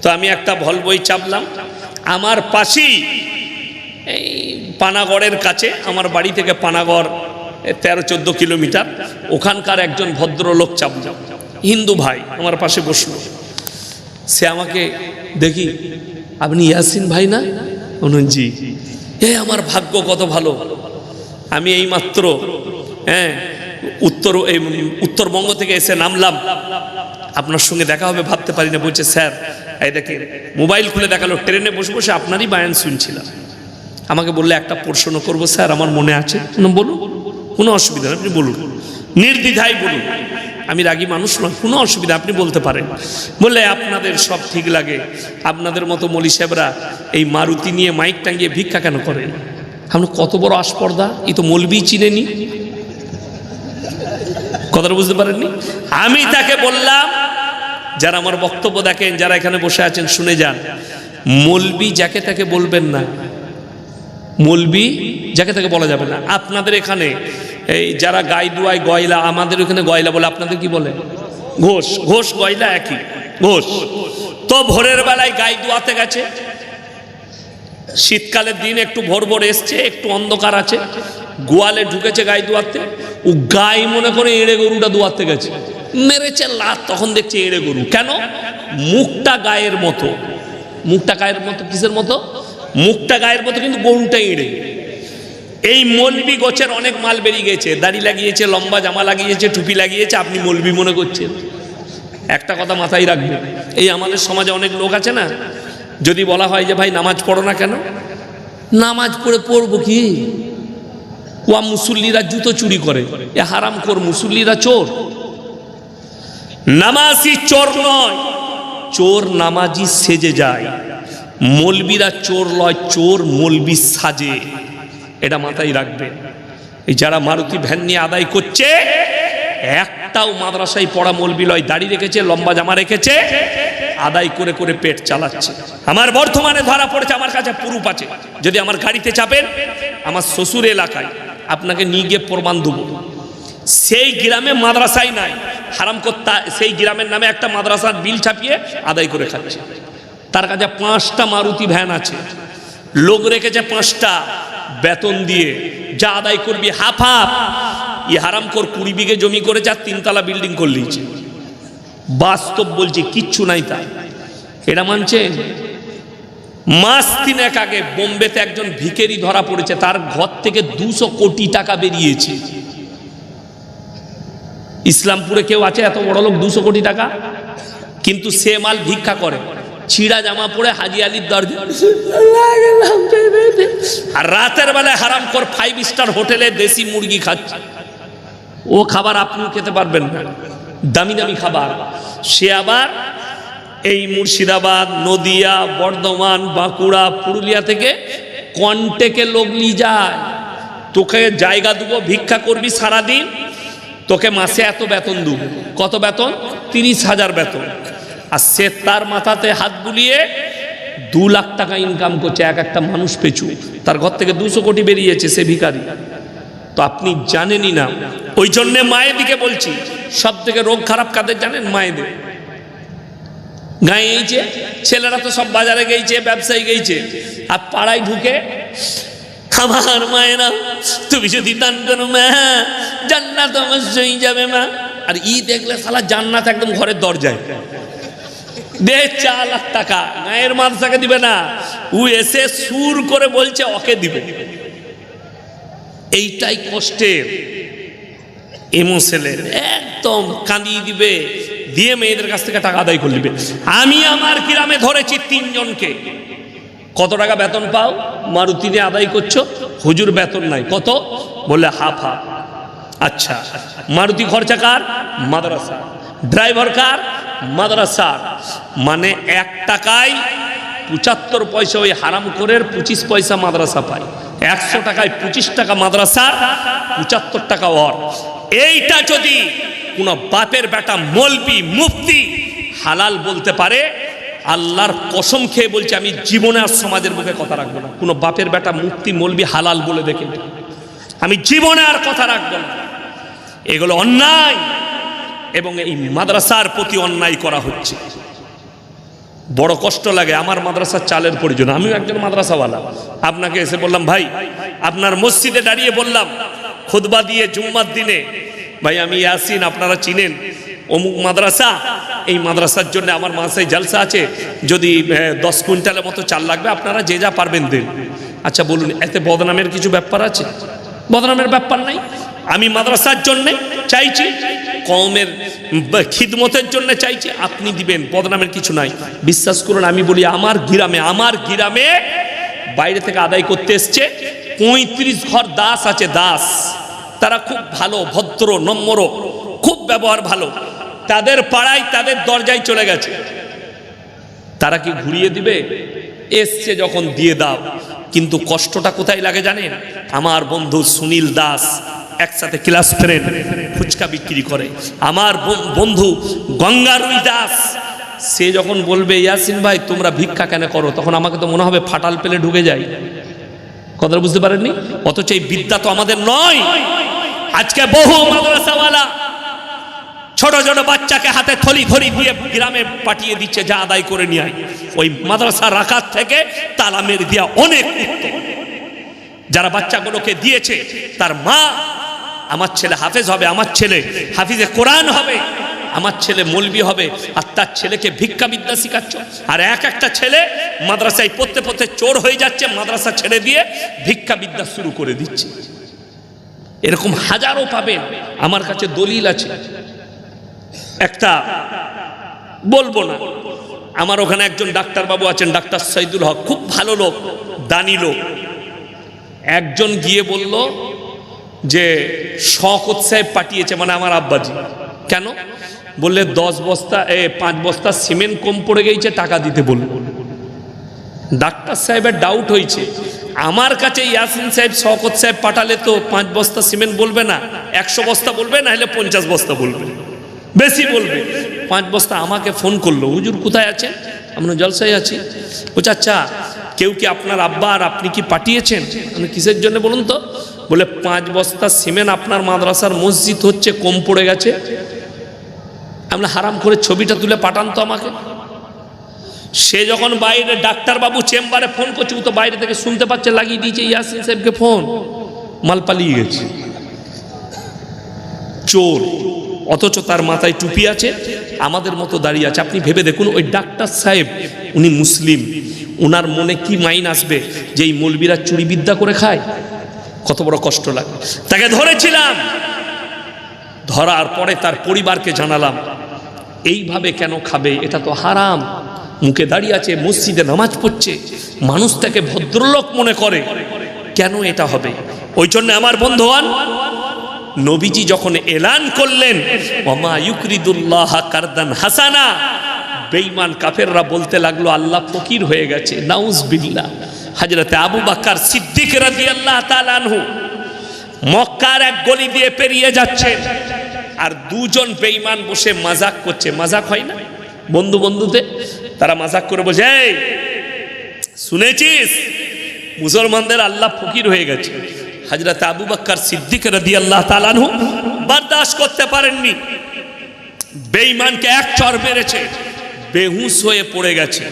তো আমি একটা ভলভোই চাপলাম। আমার পাশেই এই পানাগড়ের কাছে, আমার বাড়ি থেকে পানাগড় 13-14 কিলোমিটার, ওখানকার একজন ভদ্রলোক চাপল, হিন্দু ভাই আমার পাশে বসলো। সে আমাকে দেখি, আপনি ইয়াসিন ভাই না? বলুন জি। আমার ভাগ্য কত ভালো, আমি এইমাত্র উত্তরবঙ্গ থেকে এসে নামলাম, আপনার সঙ্গে দেখা হবে ভাবতে পারি না। বলছে স্যার এই দেখেন, মোবাইল খুলে দেখালো, ট্রেনে বসে বসে আপনারই বায়ান শুনছিলাম। আমাকে বললে একটা প্রশ্ন করবো স্যার, আমার মনে আছে। বলুন, কোনো অসুবিধা নেই, আপনি বলুন, নির্দ্বিধায় বলুন, আমি রাগী মানুষ নয়, কোনো অসুবিধা, আপনি বলতে পারেন। বললে আপনাদের সব ঠিক লাগে, আপনাদের মতো মৌলী সাহেবরা এই মারুতি নিয়ে মাইক টাঙিয়ে ভিক্ষা কেন করেন? আপনি কত বড় আস্পর্ধা, এই তো মৌলবি চিনেনি, কথাটা বুঝতে পারেননি। আমি তাকে বললাম, যারা আমার বক্তব্য দেখেন, যারা এখানে বসে আছেন শুনে যান, মৌলবি যাকে তাকে বলবেন না, মৌলবি যাকে তাকে বলা যাবে না। আপনাদের এখানে এই যারা গাইদুয়ায় গয়লা, আমাদের ওখানে গয়লা বলে, আপনাদের কি বলে? ঘোষ। ঘোষ গয়লা একই, ঘোষ। তো ভোরের বেলায় গাইদুয়াতে গেছে, শীতকালের দিন একটু ভোর ভোর এসছে, একটু অন্ধকার আছে, গোয়ালে ঢুকেছে গাইদুয়াতে। ও গাই মনে করে এড়ে গরুটা দুয়াতে গেছে, মেরেছে লাত, তখন দেখছে এড়ে গরু। কেন? মুখটা গায়ের মতো, মুখটা গায়ের মতো, কিসের মতো? মুখটা গায়ের মতো, কিন্তু গরুটা এড়ে। এই মৌলবি গোছের অনেক মাল বেরিয়ে গেছে, দাড়ি লাগিয়েছে, লম্বা জামা লাগিয়েছে, টুপি লাগিয়েছে, আপনি মৌলবি মনে করছেন। একটা কথা মাথায় রাখবেন, এই আমাদের সমাজে অনেক লোক আছে না, যদি বলা হয় যে ভাই নামাজ পড়ো না কেন? নামাজ পড়বো কি? ওয়া মুসল্লিরা জুতো চুরি করে, এ হারাম কর, মুসল্লিরা চোর। নামাজি চোর নয়, চোর নামাজি সেজে যায়। মৌলবীরা চোর নয়, চোর মৌলবী সাজে। এটা মাথায় রাখবে। এই যারা মারুতি ভ্যান নিয়ে আদায় করছে, একটাও মাদ্রাসায় পড়া মৌলবী লয়, দাড়ি রেখেছে, লম্বা জামা রেখেছে, আদায় করে করে পেট চালাচ্ছে। আমার বর্তমানে ধরা পড়েছে, আমার কাছে প্রুফ আছে। যদি আমার গাড়িতে চাপেন, আমার শ্বশুর এলাকায়, আপনাকে নিয়ে গিয়ে প্রমাণ দেবো। সেই গ্রামে মাদ্রাসাই নাই, হারাম করতা সেই গ্রামের নামে একটা মাদ্রাসার বিল ছাপিয়ে আদায় করে খাচ্ছে। তার কাছে 5টা মারুতি ভ্যান আছে, লোক রেখেছে 5টা, বেতন দিয়ে যা আদায় করবি হাফ হাফ। ই হারাম কর 20 বিঘে জমি করে যা 3 তলা বিল্ডিং করে নিয়েছে। বাস্তব বলছি, কিচ্ছু নাই তাই। এটা মানছে? মাস 3 আগে বোম্বেতে একজন ভিখারি ধরা পড়েছে, তার ঘর থেকে 200 কোটি টাকা বেরিয়েছে। ইসলামপুরে কেউ আছে এত বড় লোক 200 কোটি টাকা? কিন্তু সে মাল ভিক্ষা করে, ছিঁড়া জামা পরে হাজি আলীর দরজা, আর রাতের বেলায় হারাম কর 5 স্টার হোটেলে দেশি মুরগি খাচ্ছে। ও খাবার আপনিও খেতে পারবেন না, দামি দামি খাবার। সে আবার এই মুর্শিদাবাদ, নদিয়া, বর্ধমান, বাঁকুড়া, পুরুলিয়া থেকে কন্টেকে লোক নিয়ে যায়। তোকে জায়গা দেবো, ভিক্ষা করবি সারাদিন, তোকে মাসে এত বেতন দেবো। কত বেতন? 30,000 বেতন। আর সে তার মাথাতে হাত বুলিয়ে 2 লাখ টাকা ইনকাম করছে এক একটা মানুষ পেছু। তার ঘর থেকে 200 কোটি বেরিয়েছে, সে ভিখারি। তো আপনি জানেনই না। ওই জন্যে মায়ের দিকে বলছি, সব থেকে রোগ খারাপ কাদের জানেন? মায়েদের। গায়ে গেছে, ছেলেরা তো সব বাজারে গেছে, ব্যবসায়ী গেছে, আর পাড়ায় ঢুকে আমার মায়েরা তুমি যদি দান করো মা, জান্নাত অবশ্যই যাবে মা। আর দেখলে শালা জান্নাত একদম ঘরের দরজায়। দে 4 লাখ টাকা, গায়ের মাদ্রাসাকে দিবে না, ও এসে সুর করে বলছে ওকে দিবে। এইটাই কষ্টের। এমোশনের একদম কাঁদিয়ে দিবে, দিয়ে মেয়েদের কাছ থেকে টাকা আদায় করে দিবে। আমি আমার গ্রামে ধরেছি 3 জনকে। কত টাকা বেতন পাও? মারুতি নিয়ে আদায় করছো, হুজুর বেতন নাই। কত? বলে হাফ হাফ। আচ্ছা, মারুতি খরচা কার? মাদ্রাসা। ড্রাইভার কার? মাদ্রাসা। মানে 1 টাকায় 75 পয়সা ওই হারাম করে 25 পয়সা মাদ্রাসা পায়। 100 টাকায় 25 টাকা মাদ্রাসা, 75 টাকা ওর। এইটা যদি কোন বাপের বেটা মৌলবি মুফতি হালাল বলতে পারে, আল্লাহর কসম খেয়ে বলছে আমি জীবনে আর সমাজের মুখে কথা রাখবো না। কোন বাপের বেটা মুফতি মৌলবি হালাল বলে দেখে আমি জীবনে আর কথা রাখবো না। এগুলো অন্যায়, এবং এই মাদ্রাসার প্রতি অন্যায় করা হচ্ছে। বড় কষ্ট লাগে। আমার মাদ্রাসার চালের প্রয়োজন, আমিও একজন মাদ্রাসাওয়ালা। আপনাকে এসে বললাম ভাই, আপনার মসজিদে দাঁড়িয়ে বললাম খুতবা দিয়ে জুম্মার দিনে, ভাই আমি ইয়াসিন, আপনারা চিনেন অমুক মাদ্রাসা, এই মাদ্রাসার জন্য আমার মাসায় জালসা আছে, যদি 10 কুইন্টালের মতো চাল লাগবে, আপনারা যে যা পারবেন দেন। আচ্ছা বলুন, এতে বদনামের কিছু ব্যাপার আছে? বদনামের ব্যাপার নাই। আমি মাদ্রাসার জন্য চাইছি, কওমের খিদমতের জন্য চাইছি, আপনি দিবেন, বদনামের কিছু নাই। বিশ্বাস করুন, আমি বলি আমার গ্রামে বাইরে থেকে আদায় করতে এসছে 35 ঘর দাস আছে। দাস, তারা খুব ভালো, ভদ্র, নম্র, খুব ব্যবহার ভালো। তাদের পাড়ায়, তাদের দরজায় চলে গেছে। তারা কি ঘুরিয়ে দিবে? এসছে যখন দিয়ে দাও। কিন্তু কষ্টটা কোথায় লাগে জানেন? আমার বন্ধু সুনীল দাস, একসাথে ক্লাস ফ্রেন্ড, ফুচকা বিক্রি করে। আমার বন্ধু গঙ্গারুই দাস, সে যখন বলবে ইয়াসিন ভাই তোমরা ভিক্ষা কেন করো, তখন আমাকে তো মনে হবে ফাটাল পেলে ঢুকে যায়। কথাটা বুঝতে পারেননি? অথচ এই বিদ্যা তো আমাদের নয়। আজকে বহু মাদ্রাসাওয়ালা ছোট ছোট বাচ্চাকে হাতে থলি ধরি দিয়ে গ্রামে পাঠিয়ে দিচ্ছে, যা আদায় করে নিয়ে আয়। ওই মাদ্রাসা রাখার থেকে তালা মেরে দেওয়া অনেক উত্তম। যারা বাচ্চাগুলোকে দিয়েছে, তার মা, আমার ছেলে হাফেজ হবে, আমার ছেলে হাফিজে কোরআন হবে, আমার ছেলে মৌলবি হবে, আর তার ছেলেকে ভিক্ষা বিদ্যা শিখাচ্ছ। আর একটা ছেলে মাদ্রাসায় পড়তে পড়তে চোর হয়ে যাচ্ছে, মাদ্রাসা ছেড়ে দিয়ে ভিক্ষা বিদ্যা শুরু করে দিচ্ছে। এরকম হাজারো পাবেন, আমার কাছে দলিল আছে। একটা বলবো না, আমার ওখানে একজন ডাক্তার বাবু আছেন, ডাক্তার সাইদুল হক, খুব ভালো লোক, দানি লোক। একজন গিয়ে বলল যে শওকত সাহেব পাঠিয়েছে, মানে আমার আব্বাজি। কেন? বললে 5 বস্তা সিমেন্ট কম পড়ে গেছে, টাকা দিতে বলল। ডাক্তার সাহেবের ডাউট হয়েছে, আমার কাছে ইয়াসিন সাহেব শওকত সাহেব পাঠালে তো 5 বস্তা সিমেন্ট বলবে না, 100 বস্তা বলবে, না হলে 50 বস্তা বলবে, বেশি বলবে। 5 বস্তা আমাকে ফোন করলো, হুজুর কোথায় আছে? আমরা জলসায় আছি। বলছে আচ্ছা, কেউ কি আপনার আব্বা আর আপনি কি পাঠিয়েছেন? আমি কিসের জন্য বলুন তো? বলে 5 বস্তা সিমেন্ট আপনার মাদ্রাসার মসজিদ হচ্ছে কম পড়ে গেছে। আমরা হারাম করে ছবিটা তুলে পাঠান তো আমাকে। সে যখন বাইরে ডাক্তারবাবু চেম্বারে ফোন করছে, ও তো বাইরে থেকে শুনতে পাচ্ছে, লাগিয়ে দিয়েছে ইয়াসিন সাহেবকে ফোন, মাল পালিয়ে গেছে। চোর, অথচ তার মাথায় টুপি আছে, আমাদের মতো দাঁড়িয়ে আছে। আপনি ভেবে দেখুন, ওই ডাক্তার সাহেব উনি মুসলিম, ওনার মনে কি মাইন আসবে যে এই মৌলবীরা চুরি বিদ্যা করে খায়? কত বড় কষ্ট লাগে। তাকে ধরেছিলাম, ধরার পরে তার পরিবারকে জানালাম, এইভাবে কেন খাবে? এটা তো হারাম। মুখে দাঁড়িয়ে আছে, মসজিদে নামাজ পড়ছে, মানুষ তাকে ভদ্রলোক মনে করে, কেন এটা হবে? ওই জন্য আমার বন্ধুগণ, নবীজি যখন এলান করলেন ওমা ইউকরিদুল্লাহ কারদান হাসানা, বেঈমান কাফেররা বলতে লাগলো আল্লাহ ফকির হয়ে গেছে, নাউজ বিল্লাহ। হযরতে আবু বকর সিদ্দিক রাদিয়াল্লাহু তাআলা আনহু মক্কার এক গলি দিয়ে পেরিয়ে যাচ্ছেন, আর দুজন বেঈমান বসে মাজাক করছে। মাজাক হয় না বন্ধু বন্ধুতে? তারা মাজাক করে বলছে, এই শুনেছিস মুসলমানদের আল্লাহ ফকির হয়ে গেছে? হযরত আবু বকর সিদ্দিক রাদিয়াল্লাহু তাআলা আনহু বরদাশত করতে পারেননি, বেঈমানকে এক চড় মেরেছে, বেহুশ হয়ে পড়ে গেছে।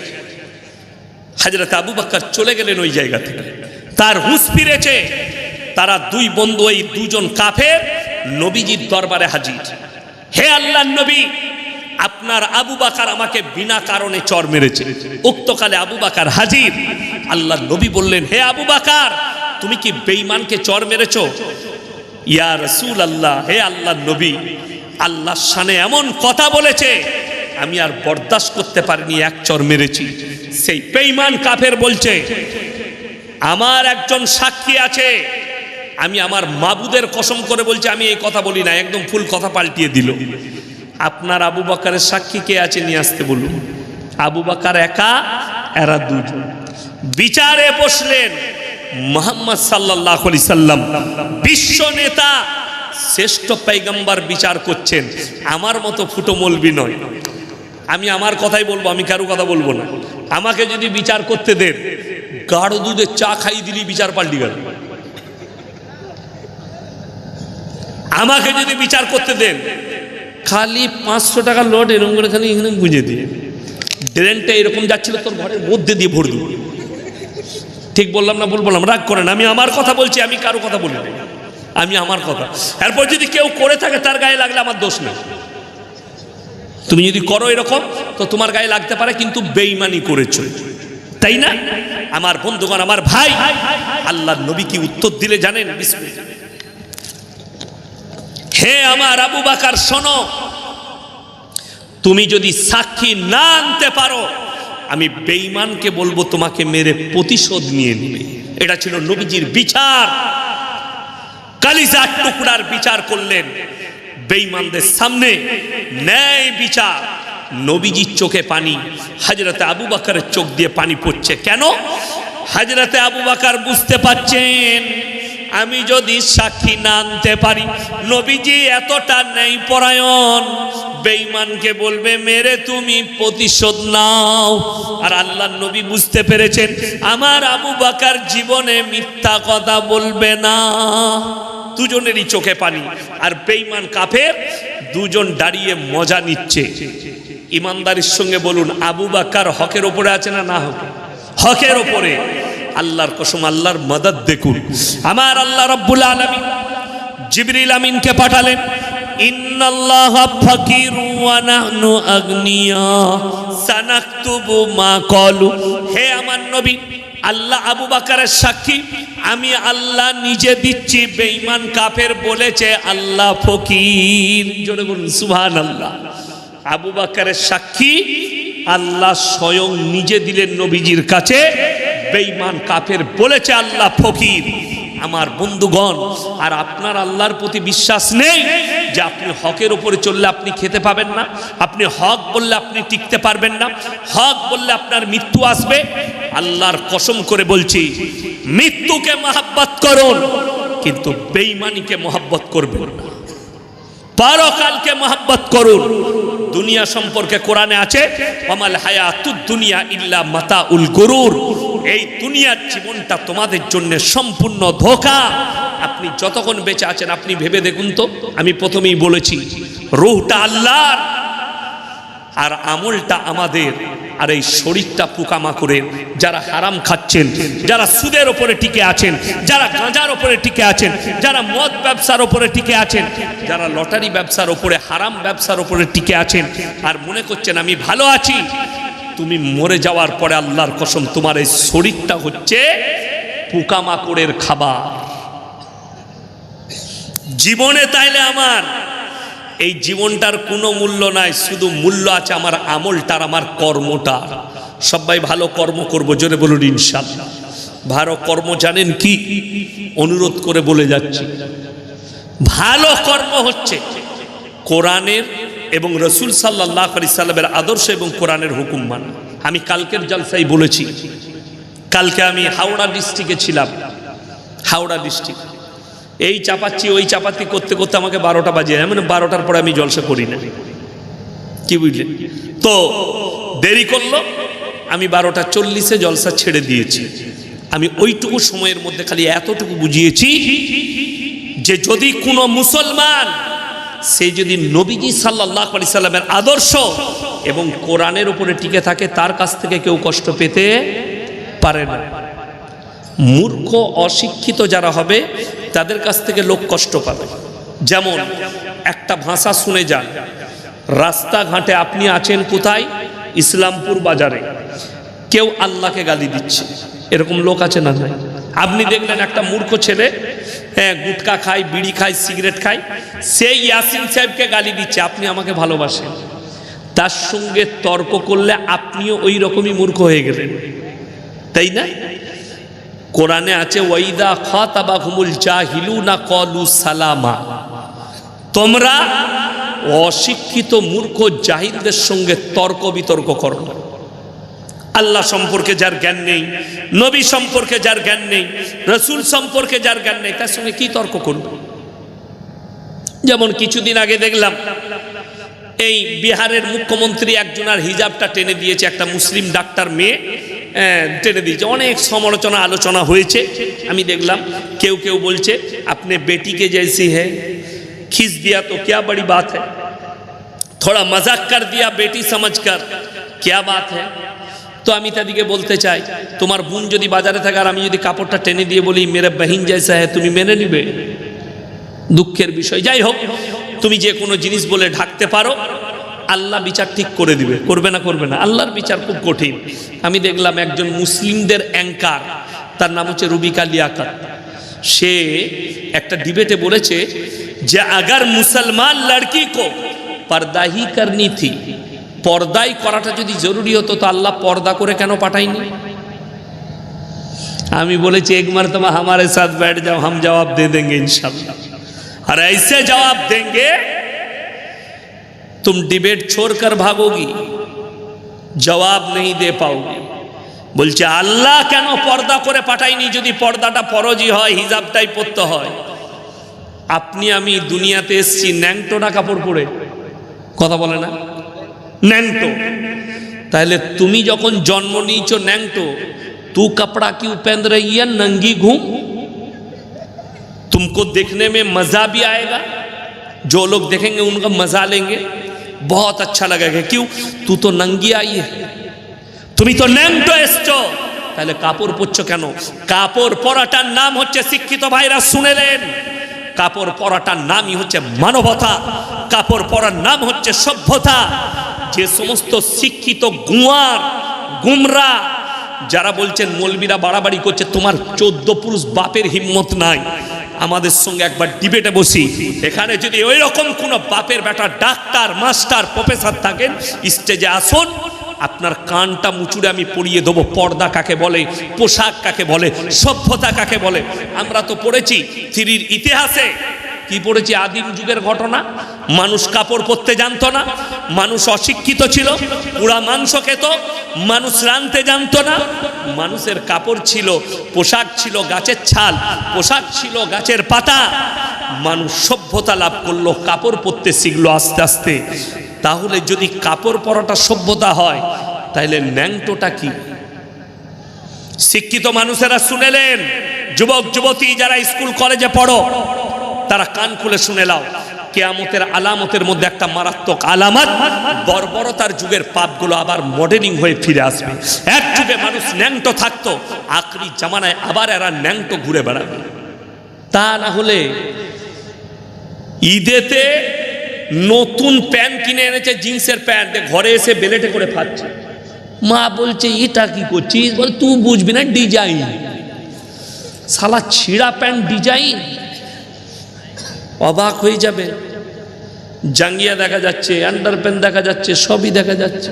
হযরত আবু বকর চলে গেলেন ওই জায়গা থেকে, তার হুঁশ ফিরেছে। তারা দুই বন্ধু, এই দুজন কাফের নবীজির দরবারে হাজির। হে আল্লাহর নবী, আপনার আবু বকর আমাকে বিনা কারণে চড় মেরেছে। উক্তকালে আবু বকর হাজির। আল্লাহর নবী বললেন, হে আবু বকর, তুমি কি বেঈমানকে চড় মেরেছো? ইয়া রাসূলুল্লাহ, হে আল্লাহর নবী, আল্লাহর শানে এমন কথা বলেছে, আমি আর বরদাশত করতে পারিনি, এক চড় মেরেছি। সেই বেঈমান কাফের বলছে, আমার একজন সাক্ষী আছে, আমি আমার মাবুদের কসম করে বলছি আমি এই কথা বলি না। একদম ফুল কথা পাল্টিয়ে দিল। আপনার আবু বকরের সাক্ষী কে আছে? নিয়ে আসতে বলুন। আবু বকর একা, এরা দুজন। বিচারে বসলেন মুহাম্মদ সাল্লাল্লাহু আলাইহি সাল্লাম, বিশ্ব নেতা, শ্রেষ্ঠ পয়গম্বর বিচার করছেন। আমার মতো ফুটো মৌলবি নয়। আমি আমার কথাই বলবো, আমি কারো কথা বলবো না। আমাকে যদি বিচার করতে দেন, গাঢ় দুধে চা খাইয়ে দিলি বিচার পাল্টি গেল। আমাকে যদি বিচার করতে দেন, খালি 500 টাকার লোড এরকম করে খালি এখানে গুঁজে দিয়ে, ড্রেনটা এরকম যাচ্ছিল, তোর ঘরের মধ্যে দিয়ে ভরে দিব। ঠিক বললাম না? বললাম, রাগ করেন। আমি আমার কথা বলছি, আমি কারো কথা বলি না, আমি আমার কথা। এরপর যদি কেউ করে থাকে, তার গায়ে লাগলে আমার দোষ নেই। তুমি যদি করো এরকম, তো তোমার গায়ে লাগতে পারে, কিন্তু বেঈমানি করেছো, তাই না? আমার বন্ধুগণ, আমার ভাই, আল্লাহর নবী কি উত্তর দিলে জানেন? বিসমিল্লাহ। হে আমার আবু বকর, শোনো, তুমি যদি সাক্ষী না আনতে পারো, আমি বেঈমানকে বলবো তোমাকে মেরে প্রতিশোধ নিয়ে নেবে। এটা ছিল নবীজির বিচার। কালিজার টুকরার বিচার করলেন বেঈমানদের সামনে, ন্যায় বিচার। নবীজির চোখে পানি, হযরতে আবু বকরের চোখ দিয়ে পানি পড়ছে। কেন? হযরতে আবু বকর বুঝতে পারছেন, আমি যদি সাক্ষী না আনতে পারি, নবীজি এতটা ন্যায় পরায়ণ, বেঈমানকে বলবে মেরে তুমি প্রতিশোধ নাও। আর আল্লাহর নবী বুঝতে পেরেছেন, আমার আবু বকর জীবনে মিথ্যা কথা বলবে না। দুজনেরই চোখে পানি। আর বেঈমান কাফের দুজন দাঁড়িয়ে মজা নিচ্ছে। ইমানদারির সঙ্গে বলুন, আবু বকর হকের ওপরে আছে না? না, হকের ওপরে। আল্লাহর কসম, আল্লাহর মদদ দেখুন। আমার আল্লাহ রাব্বুল আলামিন জিবরিল আমিনকে পাঠালেন, ইন্নাল্লাহা ফাকিরু ওয়া নাহনু আগনিয়া সানাকতুবু মা ক্বালু। হে আমার নবী, আল্লাহ আবু বকরের সাক্ষী, আমি আল্লাহ নিজে দিচ্ছি, বেঈমান কাফের বলেছে আল্লাহ ফকির। জোরে বলুন সুবহানাল্লাহ। আবু বকরের সাক্ষী আল্লাহ স্বয়ং নিজে দিলেন নবীজির কাছে, বেঈমান কাফের বলেছে আল্লাহ ফকির। আমার বন্ধুগণ, আর আপনার আল্লাহর প্রতি বিশ্বাস নেই, যে আপনি হকের উপরে চললে আপনি খেতে পাবেন না, আপনি হক বললে আপনি টিকতে পারবেন না, হক বললে আপনার মৃত্যু আসবে। আল্লাহর কসম করে বলছি, মৃত্যুকে মহব্বত করুন, কিন্তু বেঈমানিকে মহব্বত করবেন না। পরকালকে মহব্বত করুন। দুনিয়া সম্পর্কে কোরআনে আছে, ওয়ামাল হায়াতুদ দুনিয়া ইল্লা মাতাউল গুরুর। এই দুনিয়ার জীবনটা তোমাদের জন্য সম্পূর্ণ ধোঁকা। আপনি যতক্ষণ বেঁচে আছেন আপনি ভেবে দেখুন তো, আমি প্রথমেই বলেছি রূহটা আল্লাহর আর আমলটা আমাদের। আর এই শরীরটা পোকামাকড়ের। যারা হারাম খাচ্ছেন, যারা সুদের ওপরে টিকে আছেন, যারা গাঁজার ওপরে টিকে আছেন, যারা মদ ব্যবসার ওপরে টিকে আছেন, যারা লটারি ব্যবসার ওপরে, হারাম ব্যবসার ওপরে টিকে আছেন আর মনে করছেন আমি ভালো আছি, তুমি মরে যাওয়ার পরে আল্লাহর কসম তোমার এই শরীরটা হচ্ছে পোকামাকড়ের খাবার। জীবনে তাইলে আমার এই জীবনটার কোনো মূল্য নাই, শুধু মূল্য আছে আমার আমলটার, আমার কর্মটার। সবাই ভালো কর্ম করবো, জোরে বলুন ইনশাআল্লাহ। ভালো কর্ম জানেন কি? অনুরোধ করে বলে যাচ্ছি, ভালো কর্ম হচ্ছে কোরআনের এবং রসুল সাল্লাল্লাহু আলাইহি সাল্লামের আদর্শ এবং কোরআনের হুকুম মানা। আমি কালকের জলসায় বলেছি, কালকে আমি হাওড়া ডিস্ট্রিক্টে ছিলাম। হাওড়া ডিস্ট্রিক্ট এই চাপাচ্ছি ওই চাপাতি করতে করতে আমাকে 12টা বাজে যায়। মানে 12টার পরে আমি জলসা করি না, কি বুঝলেন তো? দেরি করলো, আমি 12:40 জলসা ছেড়ে দিয়েছি। আমি ওইটুকু সময়ের মধ্যে খালি এতটুকু বুঝিয়েছি যে যদি কোনো মুসলমান সে যদি নবীজি সাল্লাল্লাহু আলাইহি সাল্লামের আদর্শ এবং কোরআনের উপরে টিকে থাকে, তার কাছ থেকে কেউ কষ্ট পেতে পারে না। মূর্খ অশিক্ষিত যারা হবে তাদের কাছ থেকে লোক কষ্ট পাবে। যেমন একটা ভাষা শুনে যান, রাস্তাঘাটে আপনি আছেন কোথায়? ইসলামপুর বাজারে, কেউ আল্লাহকে গালি দিচ্ছে, এরকম লোক আছে না? আপনি দেখলেন একটা মূর্খ ছেলে, হ্যাঁ, গুটকা খায়, বিড়ি খায়, সিগারেট খায়, সেই ইয়াসিন সাহেবকে গালি দিচ্ছে, আপনি আমাকে ভালোবাসেন, তার সঙ্গে তর্ক করলে আপনিও ওই রকমই মূর্খ হয়ে গেলেন, তাই না? কোরআনে আছে ওয়াইদা খাতাবাহুমুল জাহিলুনা ক্বালু সালামা। তোমরা অশিক্ষিত মূর্খ জাহিলদের সঙ্গে তর্ক বিতর্ক করো না। আল্লাহ সম্পর্কে যার জ্ঞান নেই, নবী সম্পর্কে যার জ্ঞান নেই, রসুল সম্পর্কে যার জ্ঞান নেই, তার সঙ্গে কি তর্ক করবে? যেমন কিছুদিন আগে দেখলাম এই বিহারের মুখ্যমন্ত্রী একজনের হিজাবটা টেনে দিয়েছে, একটা মুসলিম ডাক্তার মেয়ে টেনে দিয়েছে, অনেক সমালোচনা আলোচনা হয়েছে। আমি দেখলাম কেউ কেউ বলছে আপনি বেটিকে জैसी है खींच दिया तो क्या बड़ी बात है, थोड़ा मजाक कर दिया बेटी समझकर, क्या बात है। তো আমি তাদেরকে বলতে চাই, তোমার বোন যদি বাজারে থাকে আর আমি যদি কাপড়টা টেনে দিয়ে বলি মেরে বহিন জैसा है, তুমি মেনে নিবে? দুঃখের বিষয়। যাই হোক, তুমি যে কোনো জিনিস বলে ঢাকতে পারো, আল্লাহ বিচার ঠিক করে দিবে। করবে না? করবে না। আল্লাহর বিচার খুব কঠিন। আমি দেখলাম একজন মুসলিমদের অ্যাঙ্কার, তার নাম হচ্ছে রুবিকা লিয়াকত, সে একটা ডিবেটে বলেছে যে আগার মুসলমান লড়কি কো পর্দা হি করনি থি, পর্দাই করাটা যদি জরুরি হতো তো আল্লাহ পর্দা করে কেন পাঠায়নি? আমি বলেছি এক মরতবা हमारे साथ बैठ जाओ, हम जवाब दे देंगे इंशाल्लाह, और ऐसे जवाब देंगे तुम डिबेट छोड़कर भागोगी, जवाब नहीं दे पाओगी। বলছে আল্লাহ কেন পর্দা করে পাঠায়নি? যদি পর্দাটা ফরজি হয়, হিজাবটাই পরতে হয়। আপনি আমি দুনিয়াতে এসেছি ন্যাংটো না কাপড় পরে? কথা বলে না? ন্যাংটো। তাহলে তুমি যখন জন্ম নিয়েছো ন্যাংটো, तू कपड़ा क्यों पहन रही है नंगी घूम? तुमको देखने में मजा भी आएगा, जो लोग देखेंगे उनका मजा लेंगे, बहुत अच्छा लगेगा। क्यों? तू तो नंगी आई है, তুমি তো ন্যাংটো এসছো, তাহলে কাপড় পরছো কেন? কাপড় পরাটার নাম হচ্ছে, শিক্ষিত ভাইরা শুনেলেন, কাপড় পরাটার নামই হচ্ছে মানবতা, কাপড় পরার নাম হচ্ছে সভ্যতা। যে সমস্ত শিক্ষিত গুয়ার গুমরা যারা বলছেন মৌলবীরা বাড়াবাড়ি করছে, তোমার 14 পুরুষ বাপের হিম্মত নাই, আমাদের সঙ্গে একবার ডিবেটে বসি। এখানে যদি ওই রকম কোনো বাপের বেটা ডাক্তার, মাস্টার, প্রফেসর থাকেন, স্টেজে আসুন, আপনার কানটা মুচুড়ে আমি পড়িয়ে দেবো পর্দা কাকে বলে, পোশাক কাকে বলে, সভ্যতা কাকে বলে। আমরা তো পড়েছি থ্রির ইতিহাসে, কি পড়েছি? আদিম যুগের ঘটনা। মানুষ কাপড় পরতে জানতো না, মানুষ অশিক্ষিত ছিল, পুরা মাংস খেত, মানুষ রাঁধতে জানতো না, মানুষের কাপড় ছিল, পোশাক ছিল গাছের ছাল, পোশাক ছিল গাছের পাতা। মানুষ সভ্যতা লাভ করলো, কাপড় পরতে শিখলো আস্তে আস্তে। তাহলে যদি কাপড় পরাটা সভ্যতা হয়, তাহলে ন্যাংটোটা কি? শিক্ষিত মানুষেরা শুনেলেন, যুবক যুবতী যারা স্কুল কলেজে পড়ো তারা কান খুলে শুনে নাও, কিয়ামতের আলামতের মধ্যে একটা মারাত্মক আলামত, বর্বরতার যুগের পাপগুলো আবার মডেলিং হয়ে ফিরে আসবে। এক যুগে মানুষ ন্যাংটো থাকতো, আখরি জামানায় আবার এরা ন্যাংটো ঘুরে বেড়াবে। তা না হলে ঈদেতে নতুন প্যান্ট কিনে এনেছে, জিন্সের প্যান্ট, ঘরে এসে বেলেটে করে ফাচ্ছে। মা বলছে এটা কি করছিস? বলে তুই বুঝবি না, ডিজাইন। শালা ছিঁড়া প্যান্ট ডিজাইন, অবাক হয়ে যাবে। জাঙ্গিয়া দেখা যাচ্ছে, আন্ডার প্যান্ট দেখা যাচ্ছে, সবই দেখা যাচ্ছে।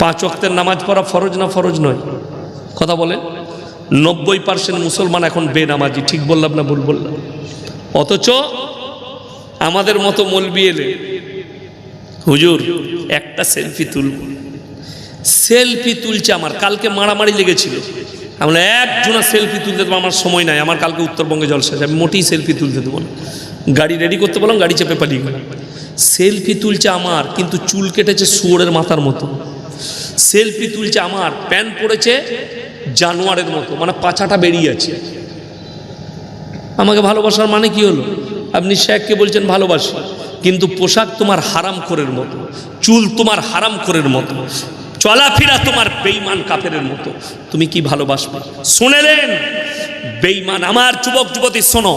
5 ওয়াক্তের নামাজ পড়া ফরজ না ফরজ নয়? কথা বলে 90% মুসলমান এখন বেনামাজি। ঠিক বললাম না ভুল বললাম? অথচ আমাদের মতো মৌলবি এলে, হুজুর একটা সেলফি তুলব, সেলফি তুলছে। আমার কালকে মারামারি লেগেছিল, আমরা একজনা সেলফি তুলতে দেবো, আমার সময় নাই, আমার কালকে উত্তরবঙ্গে জলসা আছে, আমি মোটেই সেলফি তুলতে দেবো না। গাড়ি রেডি করতে বললাম, গাড়ি চেপে পালিয়ে গেল। সেলফি তুলছে আমার, কিন্তু চুল কেটেছে শুয়োরের মাথার মতো। সেলফি তুলছে আমার, প্যান্ট পরেছে জানোয়ারের মতো, মানে পাছাটা বেরিয়ে আছে। আমাকে ভালোবাসার মানে কি হলো? আপনি শেখকে বলছেন ভালোবাসি, কিন্তু পোশাক তোমার হারামখোরের মতো, চুল তোমার হারামখোরের মতো, চলাফেরা তোমার বেঈমান কাফেরের মতো, তুমি কি ভালোবাসবে? শুনেলেন বেঈমান, আমার যুবক যুবতী শোনো,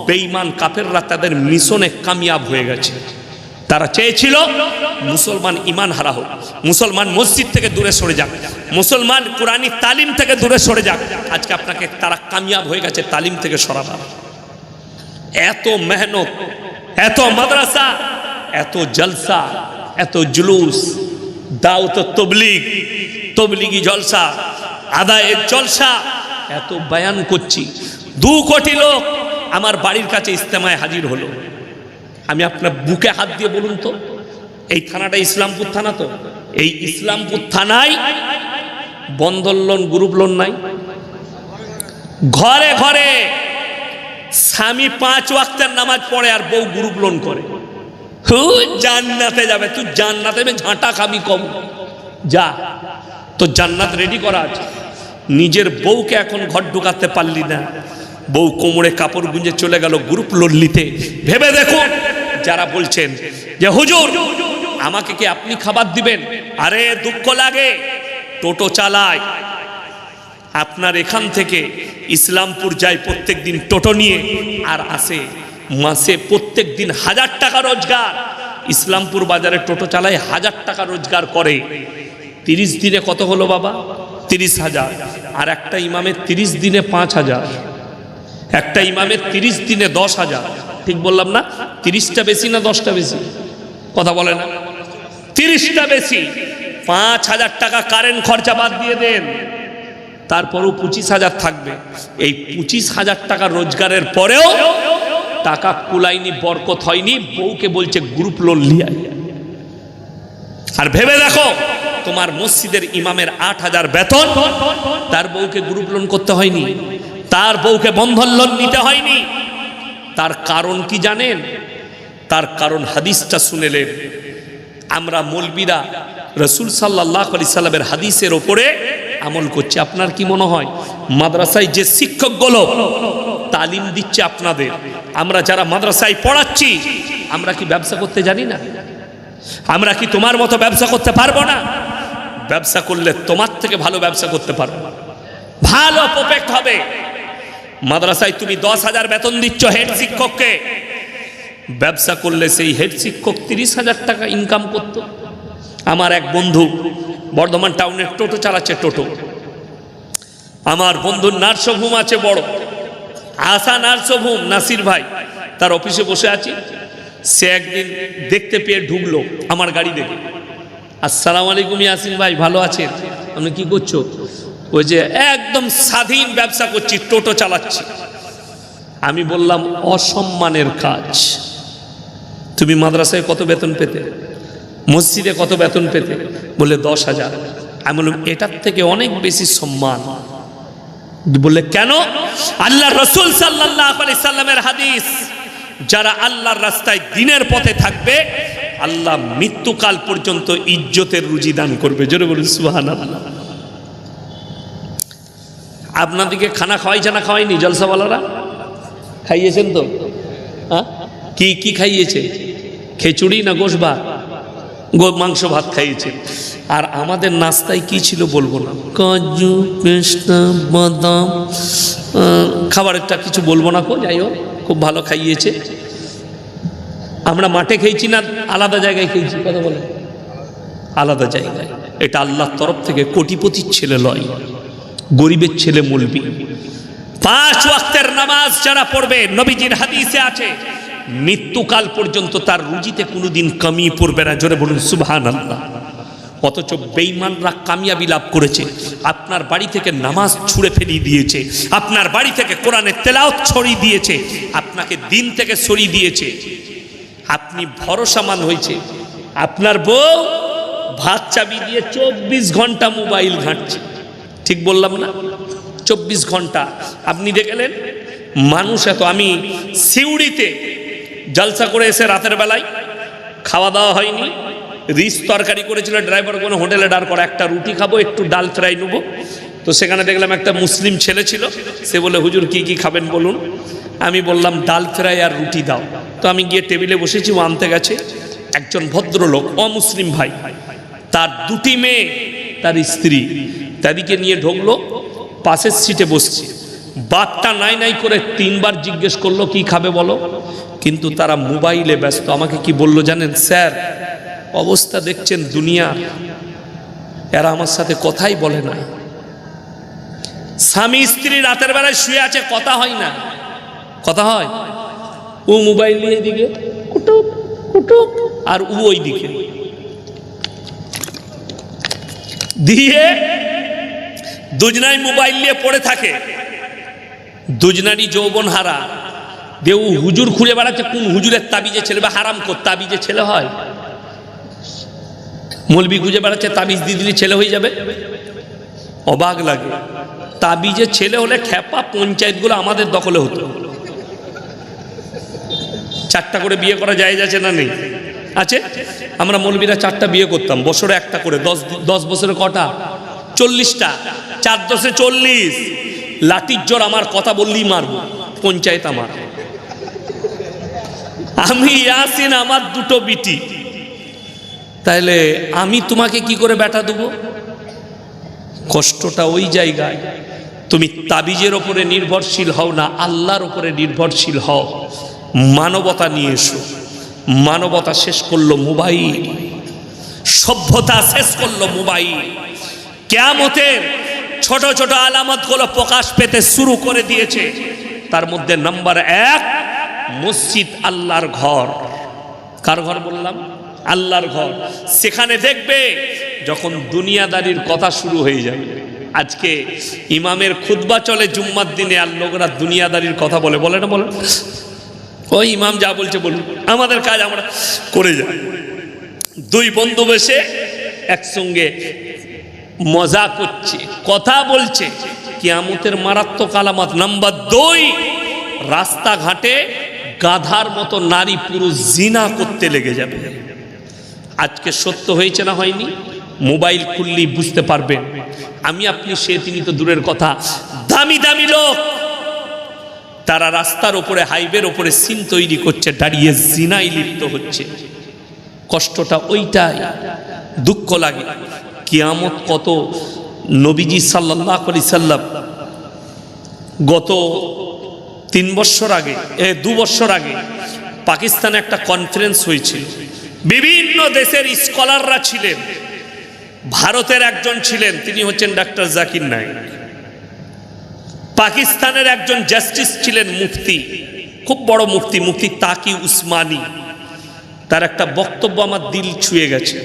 বেঈমান কাফেররা তাদের মিশনে কামিয়াব হয়ে গেছে। তারা চেয়েছিল মুসলমান ইমান হারা হোক, মুসলমান মসজিদ থেকে দূরে সরে যাক, মুসলমান কোরআনী তালিম থেকে দূরে সরে যাক। আজকে আপনাকে তারা কামিয়াব হয়ে গেছে তালিম থেকে সরাবার। এত মেহনত, এত মাদ্রাসা, এত জলসা, এত জুলুস, দাওয়াত তবলিগ, তবলিগি জলসা, আদায়ের জলসা, এত বয়ান করছি। 2 কোটি লোক আমার বাড়ির কাছে ইজতেমায় হাজির হলো। আমি আপনার বুকে হাত দিয়ে বলুন তো, এই থানাটা ইসলামপুর থানা তো? এই ইসলামপুর থানায় বন্ধন লোন, গ্রুপ লোন নাই? ঘরে ঘরে স্বামী 5 ওয়াক্তের নামাজ পড়ে আর বউ গ্রুপ লোন করে। জান্নাতে যাবে, তুই জান্নাতে ঝাঁটা খাবি কম, যা, তো জান্নাত রেডি করা আছে। নিজের বউকে এখন ঘর ঢুকাতে পারলি না, বউ কোমরে কাপড় গুঁজে চলে গেল গ্রুপ লোন নিতে। ভেবে দেখুন, যারা বলছেন যে হুজুর আমাকে কি আপনি খাবার দিবেন, আরে দুঃখ লাগে, টোটো চালায়, আপনার এখান থেকে ইসলামপুর যায় প্রত্যেক দিন টোটো নিয়ে, আর আসে মাসে প্রত্যেক দিন 1000 টাকা রোজগার। ইসলামপুর বাজারে টোটো চালায় 1000 টাকা রোজগার করে। 30 দিনে কত হলো বাবা? 30,000। আর একটা ইমামের 30 দিনে 5,000, একটা ইমামের 30 দিনে 10,000। ঠিক বললাম না? 30টা বেশি না 10টা বেশি? কথা বলে না? 30টা বেশি। 5,000 টাকা কারেন্ট খরচা বাদ দিয়ে দেন, তারপরও 25,000 থাকবে। এই 25,000 টাকা রোজগারের পরেও টাকা কুলাইনি, বরকত হয়নি, বউকে বলছে গ্রুপ লোন লিয়াই। আর ভেবে দেখো, তোমার মসজিদের ইমামের 8,000 বেতন, তার বউকে গ্রুপ লোন করতে হয়নি, তার বউকে বন্ধন লোন নিতে হয়নি। তার কারণ কি জানেন? তার কারণ হাদিসটা শুনেলেন। আমরা মৌলবীরা রাসূল সাল্লাল্লাহু আলাইহি সাল্লামের হাদিসের ওপরে আমল করছি। আপনার কি মনে হয় মাদ্রাসায় যে শিক্ষকগুলো তালিম দিচ্ছে আপনাদের, আমরা যারা মাদ্রাসায় পড়াচ্ছি, আমরা কি ব্যবসা করতে জানি না? আমরা কি তোমার মতো ব্যবসা করতে পারবো না? ব্যবসা করলে তোমার থেকে ভালো ব্যবসা করতে পারবো, ভালো প্রফিট হবে। মাদ্রাসায় তুমি 10,000 বেতন দিচ্ছ হেড শিক্ষককে, ব্যবসা করলে সেই হেড শিক্ষক 30,000 টাকা ইনকাম করত। আমার এক বন্ধু বর্ধমান টাউনের টোটো চালাচ্ছে, টোটো। আমার বন্ধুর নার্সিংহোম আছে বড়, আশা নার্সিংহোম, নাসির ভাই, তার অফিসে বসে আছি। সে একদিন দেখতে পেয়ে ঢুকলো আমার গাড়ি দেখে। আসসালামু আলাইকুম ইয়াসিন ভাই, ভালো আছেন? আপনি কি করছো? ওই যে একদম স্বাধীন ব্যবসা করছি, টোটো চালাচ্ছি। আমি বললাম অসম্মানের কাজ। তুমি মাদ্রাসায় কত বেতন পেতে, মসজিদে কত বেতন পেতে? বলে 10,000। আমি বললাম এটার থেকে অনেক বেশি সম্মান। বললে কেন? আল্লাহ রসুল সাল্লাল্লাহু আলাইহি সাল্লামের হাদিস, যারা আল্লাহর রাস্তায় দিনের পথে থাকবে আল্লাহ মৃত্যুকাল পর্যন্ত ইজ্জতের রুজি দান করবে। জোরে বলুন সুবহানাল্লাহ। আপনাদেরকে খানা খাওয়াইছে না খাওয়াইনি? জলসাওয়ালারা খাইয়েছেন তো? হ্যাঁ, কি কি খাইয়েছে? খিচুড়ি না গোশ ভাত? মাংস ভাত খাইয়েছে। আর আমাদের নাস্তায় কি ছিল বলবো না, কাজু পেস্তা বাদাম, খাবারেরটা কিছু বলবো না। যাই হোক, খুব ভালো খাইয়েছে। আমরা মাঠে খেয়েছি না আলাদা জায়গায় খেয়েছি? কথা বলে আলাদা জায়গায়। এটা আল্লাহর তরফ থেকে, কোটিপতির ছেলে লয়, গরিবের ছেলে মৌলবি। 5 ওয়াক্তের নামাজ যারা পড়বে, নবীজির হাদিসে আছে মৃত্যুকাল পর্যন্ত তার রুজিতে কোনোদিন কমি পড়বে না। জোরে বলুন সুবহানাল্লাহ। অথচ বেঈমানরা কামিয়াবি লাভ করেছে। আপনার বাড়ি থেকে নামাজ ছুঁড়ে ফেলিয়ে দিয়েছে, আপনার বাড়ি থেকে কোরআনের তেলাওয়াত ছড়িয়ে দিয়েছে, আপনাকে দিন থেকে সরিয়ে দিয়েছে। আপনি ভরসামান হয়েছে, আপনার বউ ভাত চাবি দিয়ে 24 ঘন্টা মোবাইল ঘাঁটছে। ঠিক বললাম না? 24 ঘন্টা আপনি দেখলেন মানুষ এত। আমি সিউড়িতে জলসা করে এসে রাতের বেলায় খাওয়া দাওয়া হয়নি, রিচ তরকারি করেছিল, ড্রাইভার কোনো হোটেলে দাঁড় করা, একটা রুটি খাবো একটু ডাল ফ্রাই নেবো। তো সেখানে দেখলাম একটা মুসলিম ছেলে ছিল, সে বলে হুজুর কি কি খাবেন বলুন। আমি বললাম ডাল ফ্রাই আর রুটি দাও। তো আমি গিয়ে টেবিলে বসেছি, ও আনতে গেছে। একজন ভদ্রলোক অমুসলিম ভাই, তার 2টি মেয়ে, তার স্ত্রী, তাদেরকে নিয়ে ঢুকলো, পাশের সিটে বসছে। বাপটা নাই নাই করে 3 বার জিজ্ঞেস করলো কি খাবে বলো, কিন্তু তারা মোবাইলে ব্যস্ত। আমাকে কি বললো জানেন? স্যার অবস্থা দেখছেন দুনিয়া, এরা আমার সাথে কথাই বলে না। স্বামী স্ত্রী রাতের বেলায় শুয়ে আছে, কথা হয় না। কথা হয়? ও মোবাইল নিয়ে এদিকে কুটুক কুটুক, আর ও ওই দিকে দিয়ে দুজনাই মোবাইল নিয়ে পড়ে থাকে। দুজনারই যৌবন হারা। দেউ হুজুর খুঁজে বেড়াচ্ছে, কোন হুজুরের তাবিজে ছেলে বা হারাম কর তাবিজে ছেলে হয়। মৌলবি খুঁজে বেড়াচ্ছে তাবিজ দিয়ে দিলে ছেলে হয়ে যাবে। অবাক লাগে। তাবিজে ছেলে হলে খেপা পঞ্চায়েতগুলো আমাদের দখলে হতো। 4টা করে বিয়ে করা যায় যাচ্ছে না? নেই আছে। আমরা মৌলবীরা 4টা বিয়ে করতাম, বছরে একটা করে। 10 বছরে কটা? 40টা। 4 10 40। লাঠির জোর আমার, কথা বললেই মারবো। পঞ্চায়েত আমার। আমি ইয়াসিন, আমার 2টো বিটি। তাইলে আমি তোমাকে কি করে বেটা দেবো? কষ্টটা ওই জায়গায়। তুমি তাবিজের ওপরে নির্ভরশীল হও না, আল্লাহর ওপরে নির্ভরশীল হও। মানবতা নিয়ে এসো। মানবতা শেষ করলো মোবাইল, সভ্যতা শেষ করলো মোবাইল। কিয়ামতের ছোট ছোট আলামতগুলো প্রকাশ পেতে শুরু করে দিয়েছে। তার মধ্যে নাম্বার 1 মসজিদ, আল্লাহর ঘর। কার ঘর বললাম? আল্লাহর ঘর। সেখানে দেখবে যখন দুনিয়াদারির কথা শুরু হয়ে যাবে। আজকে ইমামের খুতবা চলে জুম্মার দিনে, আর লোকরা দুনিয়াদারির কথা বলে। বলে না? বলে ওই ইমাম যা বলছে বলুন, আমাদের কাজ আমরা করে যাই। 2 বন্ধু বসে একসঙ্গে মজা করছে, কথা বলছে। কিয়ামতের মারাত্মক আলামত। নাম্বার 2, রাস্তাঘাটে গাধার মতো নারী পুরুষ জিনা করতে লেগে যাবে। আজকে সত্য হয়েছে না হয়নি? মোবাইল খুললেই বুঝতে পারবেন। আমি আপনি সে তিনি তো দূরের কথা, দামি দামি লোক তারা রাস্তার ওপরে, হাইওয়ের ওপরে সিন তৈরি করছে, দাঁড়িয়ে জিনায় লিপ্ত হচ্ছে। কষ্টটা ওইটাই, দুঃখ লাগে। কিয়ামত কত। নবীজি সাল্লাল্লাহু আলাইহি সাল্লাম গত 3 বছর আগে, 2 বছর আগে পাকিস্তানে একটা কনফারেন্স হয়েছিল। বিভিন্ন দেশের স্কলাররা ছিলেন। ভারতের একজন ছিলেন, তিনি হচ্ছেন ডাক্তার জাকির নায়েক। পাকিস্তানের একজন জাস্টিস ছিলেন, মুফতি, খুব বড় মুফতি, মুফতি তাকি উসমানী। তার একটা বক্তব্য আমার দিল ছুঁয়ে গেছে।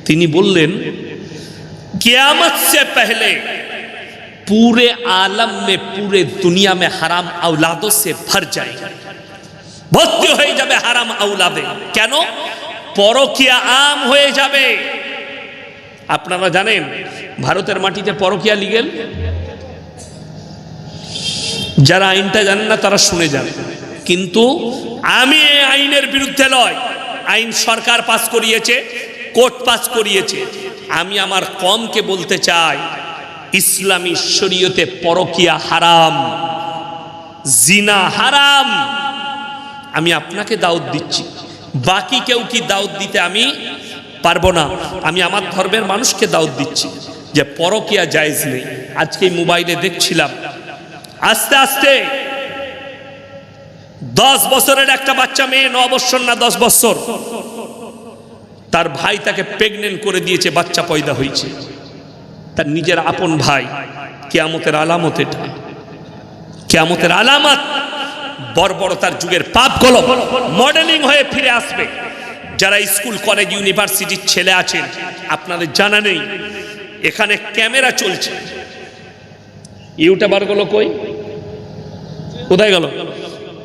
তিনি বললেন, কিয়ামত সে পহলে पूरे आलम में, पूरे दुनिया में हराम औलादों से भर जाएगा, ভর্তি হয়ে যাবে হারাম আওলাদে। কেন? পরকিয়া আম হয়ে যাবে। আপনারা জানেন ভারতের মাটিতে পরকিয়া লিগেল? যারা আইনটা জানেন না তারা শুনে যান, কিন্তু আমি এই আইনের বিরুদ্ধে নয়। আইন সরকার পাস করিয়েছে, কোর্ট পাস করিয়েছে। আমি আমার কমকে বলতে চাই, ইসলামী শরীয়তে পরকিয়া হারাম, জিনা হারাম। আমি আপনাকে দাওয়াত দিচ্ছি, বাকি কেউ কি দাওয়াত দিতে আমি পারবো না। আমি আমার ধর্মের মানুষকে দাওয়াত দিচ্ছি যে পরকিয়া জায়েজ নেই। আজকে মোবাইলে দেখছিলাম, আস্তে আস্তে 10 বছরের একটা বাচ্চা মেয়ে, 9 বছর না 10 বছর, তার ভাই তাকে প্রেগনেন্ট করে দিয়েছে, বাচ্চা পয়দা হয়েছে। তার নিজের আপন ভাই। কিয়ামতের আলামত এটা, কিয়ামতের আলামত। বর্বরতার যুগের পাপগুলো মডেলিং হয়ে ফিরে আসবে। যারা স্কুল কলেজ ইউনিভার্সিটির ছেলে আছেন, আপনাদের জানা নেই এখানে ক্যামেরা চলছে। ইউটিউবারগুলো কই, কোথায় গেল?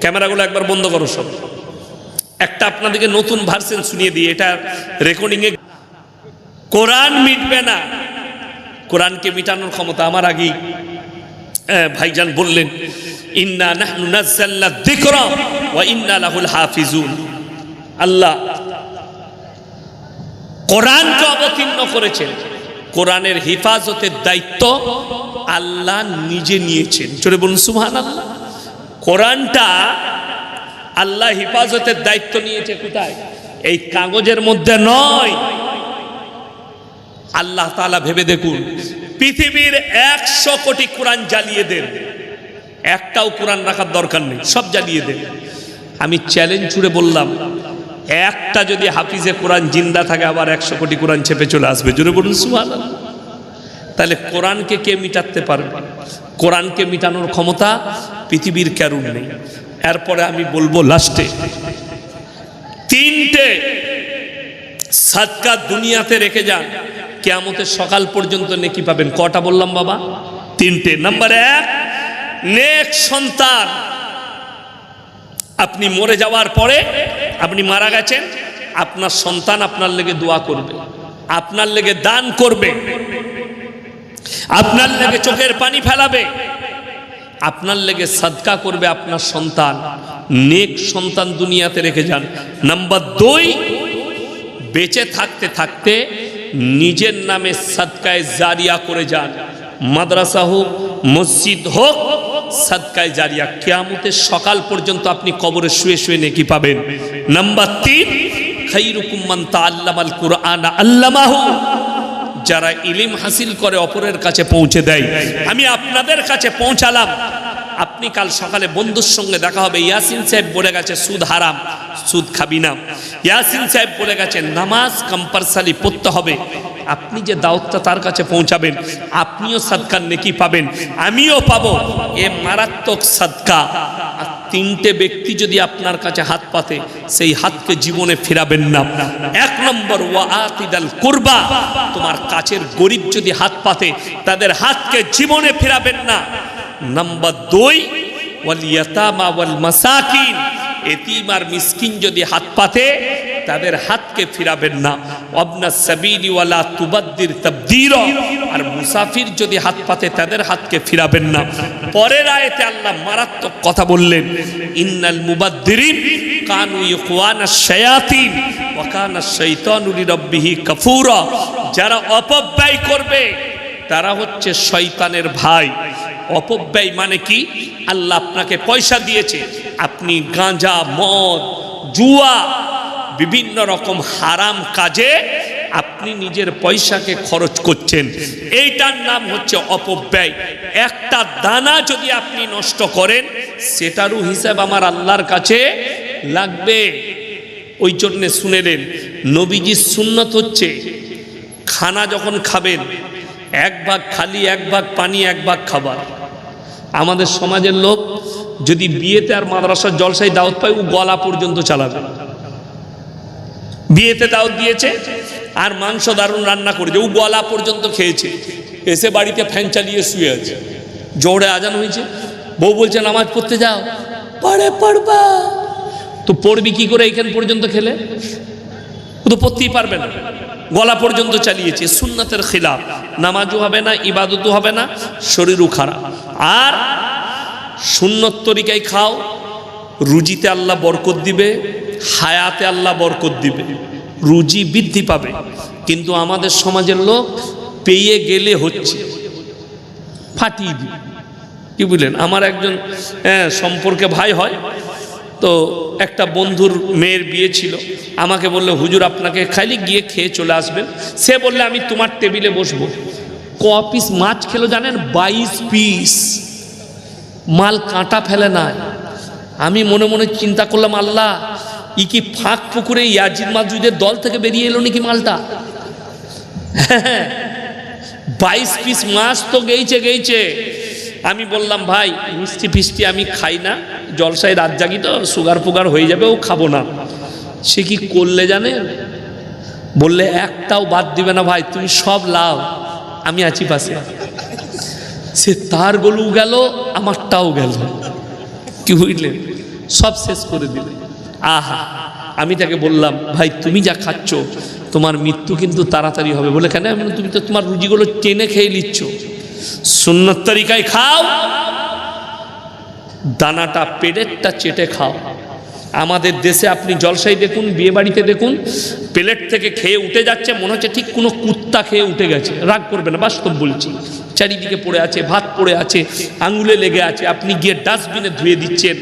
ক্যামেরাগুলো একবার বন্ধ করো সব। একটা আপনাদেরকে নতুন ভার্সন শুনিয়ে দিই, এটা রেকর্ডিং এ। কোরআন মিটবে না, কোরআনকে মিটানোর ক্ষমতা আমার আগেই ভাইজান বললেন, ইন্না নাহনু নাযালনা যিকরা ওয়া ইন্না লাহুল হাফিজুন। আল্লাহ কোরআনকে অবতীর্ণ করেছেন, কোরআনের হেফাজতের দায়িত্ব আল্লাহ নিজে নিয়েছেন। জোরে বলুন সুবহানাল্লাহ। কোরআনটা আল্লাহ হেফাজতের দায়িত্ব নিয়েছে কোথায়? এই কাগজের মধ্যে নয়। আল্লাহ তাআলা ভেবে দেখুন, পৃথিবীর 100 কোটি কোরআন জ্বালিয়ে দেন, একটাও কোরআন রাখার দরকার নেই, সব জ্বালিয়ে দেন। আমি চ্যালেঞ্জ ছুড়ে বললাম, একটা যদি হাফিজে কোরআন জিন্দা থাকে, আবার 100 কোটি কোরআন চেপে চলে আসবে। জোরে বলুন সুবহানাল্লাহ। তাহলে কোরআনকে কে মিটাতে পারবে? কোরআনকে মিটানোর ক্ষমতা পৃথিবীর কারুর নেই। এরপরে আমি বলবো লাস্টে, 3টে সাদকা দুনিয়াতে রেখে যান, কিয়ামতের সকাল পর্যন্ত নেকি পাবেন। কটা বললাম বাবা? 3টে। নাম্বার 1, নেক সন্তান। আপনি মরে যাওয়ার পরে, আপনি মারা গেছেন, আপনার সন্তান আপনার লেগে দোয়া করবে, আপনার লেগে দান করবে, আপনার লেগে চোখের পানি ফেলাবে, আপনার লেগে সাদকা করবে আপনার সন্তান। নেক সন্তান দুনিয়াতে রেখে যান। নাম্বার 2, বেঁচে থাকতে থাকতে নিজের নামে সাদকায়ে জারিয়া করে যান। মাদ্রাসা হোক, মসজিদ হোক, সাদকায়ে জারিয়া। কিয়ামতের সকাল পর্যন্ত আপনি কবরে শুয়ে শুয়ে নেকি পাবেন। নাম্বার 3, খায়রুকুম মান তাআল্লামাল কুরআনা আল্লামাহু। যারা ইলম হাসিল করে অপরের কাছে পৌঁছে দেয়। আমি আপনাদের কাছে পৌঁছালাম। আপনি কাল সকালে বন্ধুর সঙ্গে দেখা হবে, ইয়াসিন সাহেব বলে গেছে সুদ হারাম, সুদ খাবি না। ইয়াসিন সাহেব বলে গেছে নামাজ কম্পালসারি পড়তে হবে। আপনি যে দাওয়াতটা তার কাছে পৌঁছাবেন, আপনিও সাদকার নেকি পাবেন, আমিও পাবো। এ মারাত্মক সাদকা। আর 3টে ব্যক্তি যদি আপনার কাছে হাত পাতে, সেই হাতকে জীবনে ফিরাবেন না। 1 নম্বর, ওয়া আতিদাল কুরবা। তোমার কাছের গরিব যদি হাত পাতে, তাদের হাতকে জীবনে ফিরাবেন না। নাম্বার 2, ওয়াল ইয়াতামা ওয়াল মাসাকিন। এতিম আর মিসকিন যদি হাত পাতে, তাদের হাতকে ফিরাবেন না। ওয়াবনা সাবিলি ওয়ালা তুবাদ্দির তাবদীরা। আর মুসাফির যদি হাত পাতে, তাদের হাতকে ফিরাবেন না। পরের আয়াতে আল্লাহ মারাত্মক কথা বললেন, ইন্নাল মুবাদ্দিরিন কানু ইখওয়ানাশ শায়াতিন ওয়া কানাশ শাইতানু লিরাব্বিহি কাফুরা। যারা অপব্যয় করবে, তারা হচ্ছে শয়তানের ভাই। অপব্যয় মানে কি? আল্লাহ আপনাকে পয়সা দিয়েছে, আপনি গাঁজা, মদ, জুয়া, বিভিন্ন রকম হারাম কাজে আপনি নিজের পয়সাকে খরচ করছেন। এইটার নাম হচ্ছে অপব্যয়। একটা দানা যদি আপনি নষ্ট করেন, সেটারও হিসাব আমার আল্লাহর কাছে লাগবে। ওই জন্যে শুনে নেন, নবীজির সুন্নত হচ্ছে খানা যখন খাবেন, 1 ভাগ খালি, 1 ভাগ পানি, 1 ভাগ খাবার। আমাদের সমাজের লোক যদি বিয়েতে আর মাদ্রাসার জলসায় দাওয়াত পায়, ও গলা পর্যন্ত চালাবে। বিয়েতে দাওয়াত দিয়েছে আর মাংস দারুণ রান্না করেছে, ও গলা পর্যন্ত খেয়েছে, এসে বাড়িতে ফ্যান চালিয়ে শুয়ে আছে। জোহরে আজান হয়েছে, বউ বলছে নামাজ পড়তে যাও, পরে পড়বা। তো পড়বি কি করে এখান পর্যন্ত খেলে? ও তো পড়তেই পারবে না, গলা পর্যন্ত চালিয়েছে। সুন্নাতের খিলাফ, নামাজও হবে না, ইবাদতও হবে না, শরীরও খারাপ। আর সুন্নত তরিকায় খাও, রুজিতে আল্লাহ বরকত দিবে, হায়াতে আল্লাহ বরকত দিবে, রুজি বৃদ্ধি পাবে। কিন্তু আমাদের সমাজের লোক পেয়ে গেলে হচ্ছে ফাটিয়ে দিবে। কি বুঝলেন? আমার একজন সম্পর্কে ভাই হয়, তো একটা বন্ধুর মেয়ের বিয়ে ছিল, আমাকে বললো হুজুর আপনাকে খালি গিয়ে খেয়ে চলে আসবেন। সে বললে আমি তোমার টেবিলে বসবো। ক পিস মাছ খেলো জানেন? 22 পিস। মাল কাঁটা ফেলে না। আমি মনে মনে চিন্তা করলাম, আল্লাহ ই কি ফাঁক পুকুরে ইয়াজিদ মাজুদের দল থেকে বেরিয়ে এলো নাকি মালটা? 22 পিস মাছ তো গেইছে। আমি বললাম ভাই মিষ্টি ফিষ্টি আমি খাই না, জলসায় রাত জাগি তো, সুগার ফুগার হয়ে যাবে, ও খাবো না। সে কি করলে জানে? বললে একটাও বাদ দিবে না ভাই, তুমি সব লাও, আমি আছি পাশে। সে তার গলু গেল, আমারটাও গেল। কি বুঝলেন? সব শেষ করে দিলে। আহা, আমি তাকে বললাম ভাই তুমি যা খাচ্ছ তোমার মৃত্যু কিন্তু তাড়াতাড়ি হবে। বলে কেন? তুমি তো তোমার রুজিগুলো টেনে খেয়ে নিচ্ছ। সুন্নত তরিকায় খাও, দানাটা পেটেরটা চেটে খাও। আমাদের দেশে আপনি জলসাই দেখুন, বিয়ে বাড়িতে দেখুন, প্লেট থেকে খেয়ে উঠে যাচ্ছে, মনে হচ্ছে ঠিক কোনো কুত্তা খেয়ে উঠে গেছে। রাগ করবে না, বাস্তব বলছি। চারিদিকে পড়ে আছে, ভাত পড়ে আছে, আঙুলে লেগে আছে, আপনি গিয়ে ডাস্টবিনে ধুয়ে দিচ্ছেন।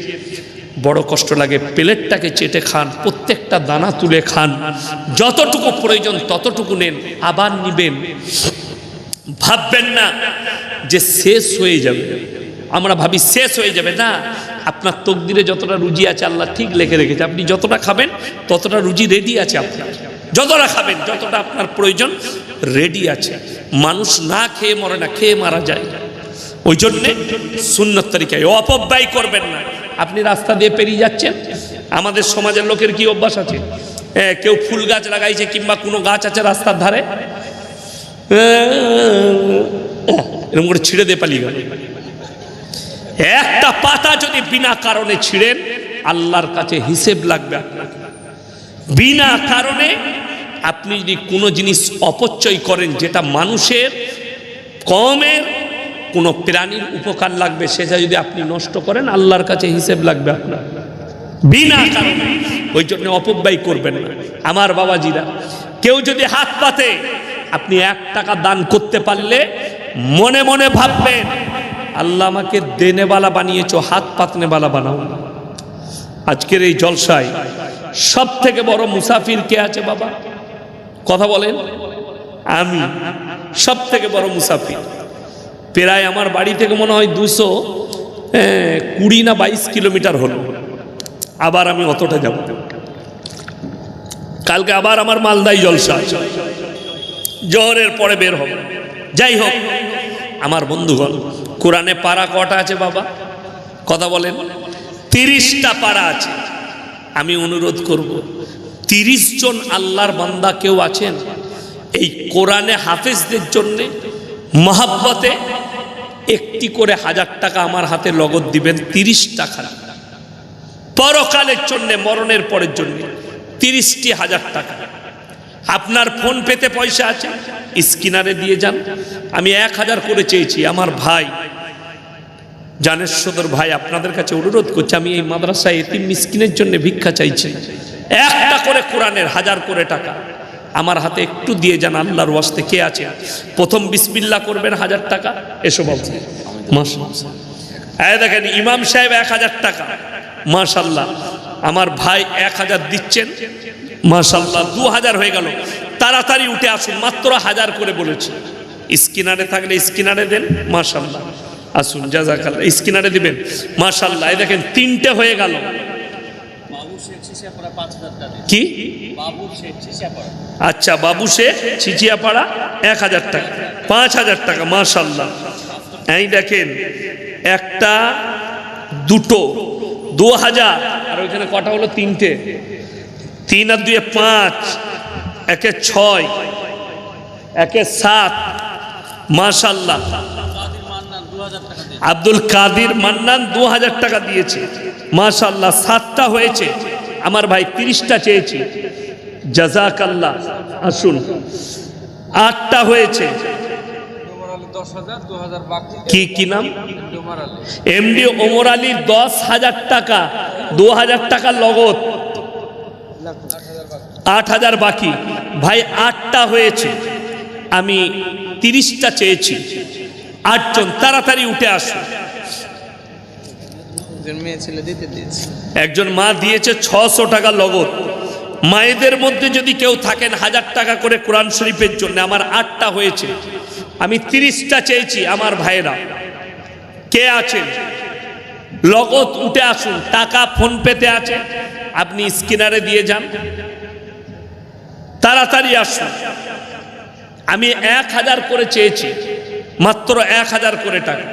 বড় কষ্ট লাগে। প্লেটটাকে চেটে খান, প্রত্যেকটা দানা তুলে খান, যতটুকু প্রয়োজন ততটুকু নেন, আবার নিবেন। ভাববেন না যে শেষ হয়ে যাবে। আমরা ভাবি শেষ হয়ে যাবে না। আপনার তকদিরে যতটা রুজি আছে আল্লাহ ঠিক লিখে রেখেছে। আপনি যতটা খাবেন ততটা রুজি রেডি আছে আপনার। যতটা খাবেন যতটা আপনার প্রয়োজন রেডি আছে। মানুষ না খেয়ে মরে না, খেয়ে মারা যায়। ওই জন্যে সুন্নত তরিকায় অপব্যয় করবেন না। আপনি রাস্তা দিয়ে পেরিয়ে যাচ্ছেন, আমাদের সমাজের লোকের কি অভ্যাস আছে, কেউ ফুল গাছ লাগাইছে কিংবা কোনো গাছ আছে রাস্তার ধারে, এরকম করে ছিঁড়ে দিয়ে পালিয়ে গেল। একটা পাতা যদি বিনা কারণে ছিঁড়েন, আল্লাহর কাছে হিসেব লাগবে আপনাকে। বিনা কারণে আপনি যদি কোনো জিনিস অপচয় করেন যেটা মানুষের, কমের, কোনো প্রাণীর উপকার লাগবে, সেটা যদি আপনি নষ্ট করেন আল্লাহর কাছে হিসেব লাগবে আপনার, বিনা কারণে। ওই জন্য অপব্যয় করবেন না আমার বাবাজিরা। কেউ যদি হাত পাতে, আপনি 1 টাকা দান করতে পারলে মনে মনে ভাববেন আল্লাহ আমাকে দেনেওয়ালা বানিয়েছো, হাত পাতনেওয়ালা বানাও। আজকের এই জলসায় সব থেকে বড় মুসাফির কে আছে বাবা? কথা বলেন। আমি সব থেকে বড় মুসাফির। প্রায় আমার বাড়ি থেকে মনে হয় 220 না 22 কিলোমিটার হলো। আবার আমি অতটা যাব। কালকে আবার আমার মালদায় জলসা, জোহরের পরে বের হবে। যাই হোক আমার বন্ধুগণ, কোরআনে পারা কটা আছে বাবা? কথা বলেন। 30টা পারা আছে। আমি অনুরোধ করব, 30 জন আল্লাহর বান্দা কেউ আছেন এই কোরআনে হাফেজদের জন্য মহাব্বতে একটি করে 1000 টাকা আমার হাতে নগদ দিবেন। 30 টাকা পরকালের জন্য, মরণের পরের জন্য 30টি 1000 টাকা। আপনার ফোন পেতে পয়সা আছে, স্ক্যানারে দিয়ে যান। আমি 1000 করে চেয়েছি। আমার ভাই জানেশ্বর ভাই আপনাদের কাছে অনুরোধ করছি, আমি এই মাদ্রাসায় এতিম মিসকিনের জন্য ভিক্ষা চাইছি। একটা করে কোরআনের 1000 করে টাকা আমার হাতে একটু দিয়ে যান আল্লাহর ওয়াস্তে। কে আছে? প্রথম বিসমিল্লাহ করবেন 1000 টাকা। এসো বাবু, মাশাআল্লাহ। দেখেন ইমাম সাহেব 1000 টাকা, মাশাআল্লাহ। আমার ভাই 1000 দিচ্ছেন, মাশাআল্লাহ। 2000 হয়ে গেল। তাড়াতাড়ি উঠে আসুন, মাত্র 1000 করে বলেছি। স্ক্যানারে থাকলে স্ক্যানারে দেন, মাশাআল্লাহ। আসুন, জাযাকাল্লাহ। স্ক্যানারে দিবেন, মাশাআল্লাহ। এই দেখেন 3টে হয়ে গেল। কি? আচ্ছা, বাবু শেখ ছিচিয়াপাড়া 1000 টাকা, 5000 টাকা, মাশাআল্লাহ। এই দেখেন একটা, দুটো 2000। আর ওইখানে কটা হলো? 3টে। 3 আর 2 5, 1 6, 1 7, মাশাআল্লাহ। আব্দুল কাদির মান্নান 2000 টাকা দিয়েছে, মাশাআল্লাহ 7টা হয়েছে। আমার ভাই 30টা চেয়েছি, জাযাকাল্লাহ। আসুন, 8টা হয়েছে। কি নাম? এমডি ওমর আলী 10,000 টাকা, 2000 টাকা লগদ, 8,000 বাকি। ভাই 8টা হয়েছে, আমি 30টা চেয়েছি। 8 জন তাড়াতাড়ি উঠে আসুন। একজন মা দিয়েছে 600 টাকা লগদ। মায়েদের মধ্যে যদি কেউ থাকেন 1000 টাকা করে কোরআন শরীফের জন্য। আমার 8টা হয়েছে, আমি 30টা চেয়েছি। আমার ভাইরা কে আছেন লগদ উঠে আসুন। টাকা ফোন পেতে আছে, আপনি স্ক্যানারে দিয়ে যান, তাড়াতাড়ি আসুন। আমি 1000 করে চেয়েছি, মাত্র 1000 করে টাকা।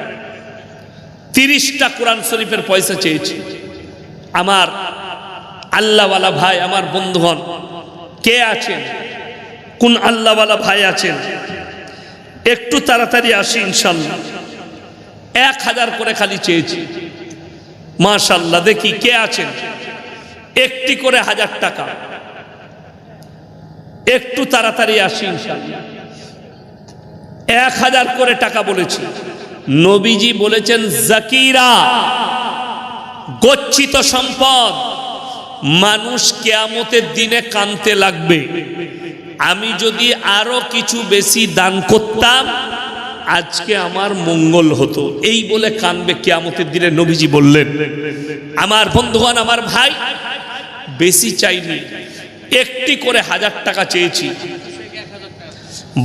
30টা কোরআন শরীফের পয়সা চেয়েছি। আমার আল্লাহওয়ালা ভাই, আমার বন্ধুগণ কে আছেন? কোন আল্লাহওয়ালা ভাই আছেন? একটু তাড়াতাড়ি আসি ইনশাল্লাহ। 1000 করে খালি চেয়েছি, মাশাআল্লাহ। দেখি কে আছেন? একটি করে 1000 টাকা। একটু তাড়াতাড়ি আসি ইনশাল্লাহ। 1000 করে টাকা বলেছি। নবীজি বলেছেন জাকিরা, গচ্ছিত সম্পদ, মানুষ কিয়ামতের দিনে কাঁদতে লাগবে। আমি যদি আরো কিছু বেশি দান করতাম আজকে আমার মঙ্গল হতো, এই বলে কাঁদবে কিয়ামতের দিনে, নবীজি বললেন। আমার বন্ধুগণ, আমার ভাই, বেশি চাইনি, একটি করে 1000 টাকা চেয়েছি।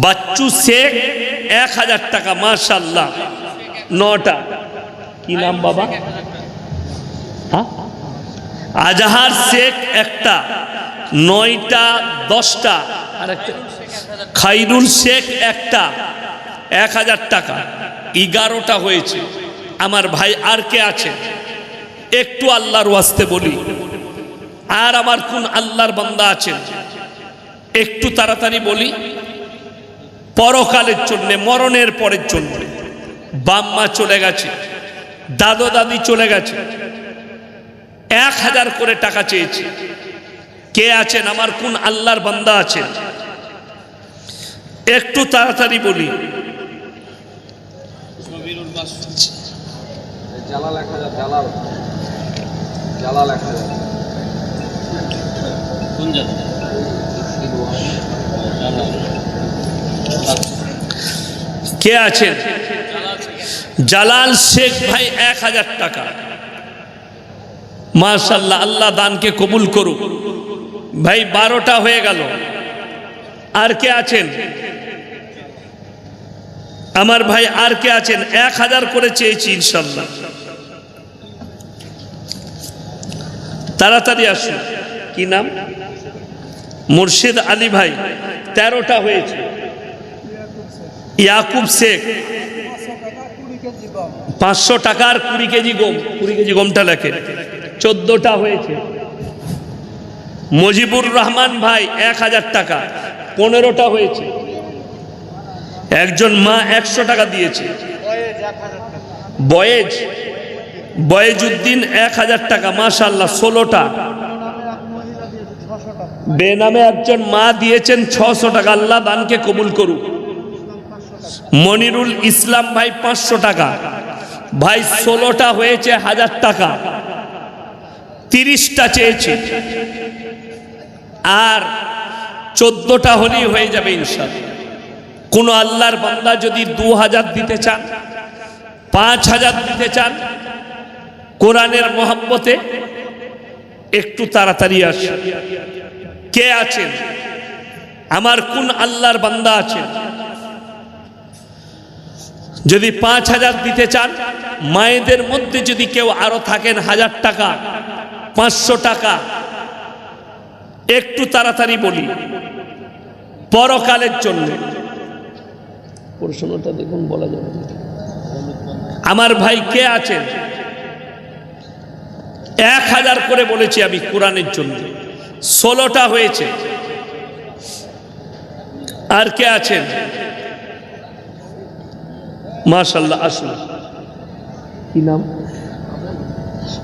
বাচ্চু শেখ 1000 টাকা, মাশাআল্লাহ। 9টা। কি নাম বাবা? হ্যাঁ, আজহার শেখ একটা, 9টা 10টা। আর একটা খাইরুল শেখ একটা, 1000 টাকা। 11টা হয়েছে। আমার ভাই আর কে আছে? একটু আল্লাহর ওয়াস্তে বলি, আর আমার কোন আল্লাহর বান্দা আছেন? একটু তাড়াতাড়ি বলি। পরকালের জন্য, মরণের পরের জন্য। বাম্মা চলে গেছে, দাদু দাদি চলে গেছে, 1000 করে টাকা চেয়েছি। কে আছেন? আমার কোন আল্লাহর বান্দা আছেন? একটু তাড়াতাড়ি বলি। জালাল 1000, জালাল 1000। কোন জালাল? কে আছেন? জালাল শেখ ভাই 1000 টাকা, মাশাআল্লাহ। আল্লাহ দানকে কবুল করুক। ভাই 12টা হয়ে গেল। আর কে আছেন? আমার ভাই আর কে আছেন? 1000 করে চেয়েছি ইনশাল্লাহ। তাড়াতাড়ি আসুন। কি নাম? মুর্শিদ আলী ভাই, 13টা হয়েছে। ইয়াকুব শেখ 500 টাকার 20 কেজি গম, 20 কেজি গমটা লেখে, 14টা হয়েছে। মজিবুর রহমান ভাই 1000 টাকা, 15টা হয়েছে। একজন মা 100 টাকা দিয়েছে। বয়েজউদ্দিন 1000 টাকা, মাশাআল্লাহ, 16টা। বেনামে একজন মা দিয়েছেন 600 টাকা, আল্লাহ দানকে কবুল করুক। মনিরুল ইসলাম ভাই 500 টাকা। ভাই 16টা হয়েছে 1000 টাকা। 30টা চেয়েছি, আর 14টা হলেই হয়ে যাবে ইনশাআল্লাহ। কোন আল্লাহর বান্দা যদি 2000 দিতে চান, 5000 দিতে চান কোরআনের মহব্বতে, একটু তাড়াতাড়ি আসেন। কে আছেন? আমার কোন আল্লাহর বান্দা আছেন? যদি 5000 দিতে চান, মায়েদের মধ্যে যদি কেউ আরো থাকেন 1000 টাকা, 500 টাকা, একটু তাড়াতাড়ি বলি, পরকালের জন্য। প্রশ্নটা দেখুন, বলা যাবে। আমার ভাই কে আছেন? 1000 করে বলেছি আমি কোরআনের জন্য, 16টা হয়েছে। আর কে আছেন? মাশাআল্লাহ, আসুন। কি নাম?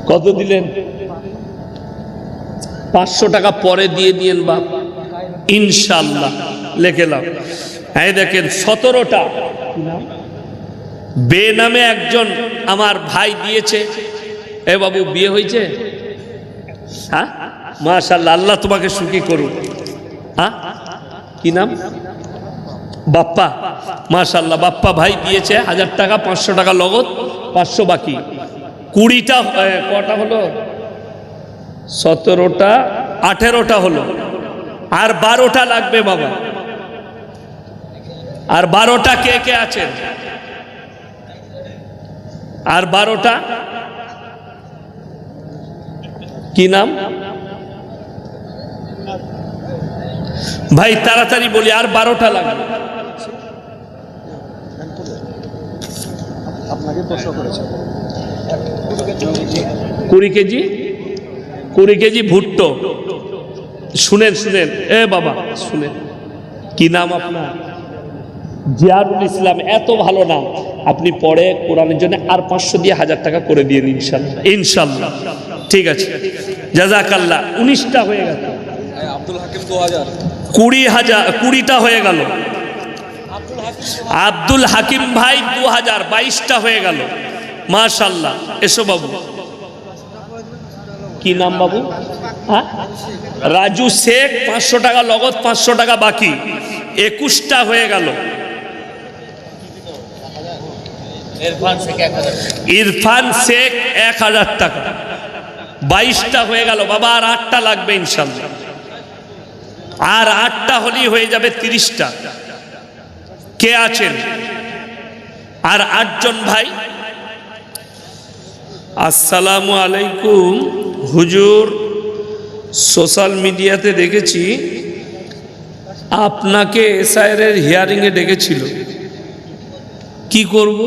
কত দিলেন? 500 টাকা পরে দিয়ে দিয়েন বাপ, ইনশাআল্লাহ লেখেলাম। এই দেখেন 17টা। কি নাম? বে নামে একজন আমার ভাই দিয়েছে। এ বাবু বিয়ে হয়েছে? হ্যাঁ, মাশাআল্লাহ, আল্লাহ তোমাকে সুখী করুন। হ্যাঁ, কি নাম? বাপ্পা। মাশাআল্লাহ, বাপ্পা ভাই দিয়েছে 1000 টাকা, 500 টাকা নগদ, 500 বাকি। 20টা কটা হলো? 17টা, 18টা হলো। আর 12টা লাগবে বাবা। আর 12টা কে কে আছেন? আর 12টা কি নাম ভাই? তাড়াতাড়ি বলি, আর 12টা লাগবে। আপনাকে প্রশ্ন করেছে 20 কেজি, 20 কেজি ভুট্টো। শুনেন শুনেন, এ বাবা শুনেন, কি নাম আপনার? জিয়ারুল ইসলাম। এত ভালো নাম। আপনি পরে কোরআনের জন্য আর 500 দিয়ে 1000 টাকা করে দিয়ে দিন ইনশাআল্লাহ, ইনশাআল্লাহ। ঠিক আছে, জাযাকাল্লাহ। 19টা হয়ে গেল। আব্দুল হাকিম 2000, 20টা হয়ে গেল। আব্দুল হাকিম ভাই 2000, 22টা হয়ে গেল। মাশাআল্লাহ। এসো বাবু, কি নাম বাবু? হ্যাঁ, রাজু শেখ। 500 টাকা নগদ, 500 টাকা বাকি। 21টা হয়ে গেল। ইরফান শেখ 1000 টাকা। 22টা হয়ে গেল বাবা। আর 8টা লাগবে ইনশাআল্লাহ। আর 8টা হলেই হয়ে যাবে 30টা। কে আছেন? আর 8 জন ভাই। আসসালামু আলাইকুম হুজুর, সোশ্যাল মিডিয়াতে দেখেছি আপনাকে এসআইআরের হিয়ারিংয়ে ডেকেছিল, কি করব?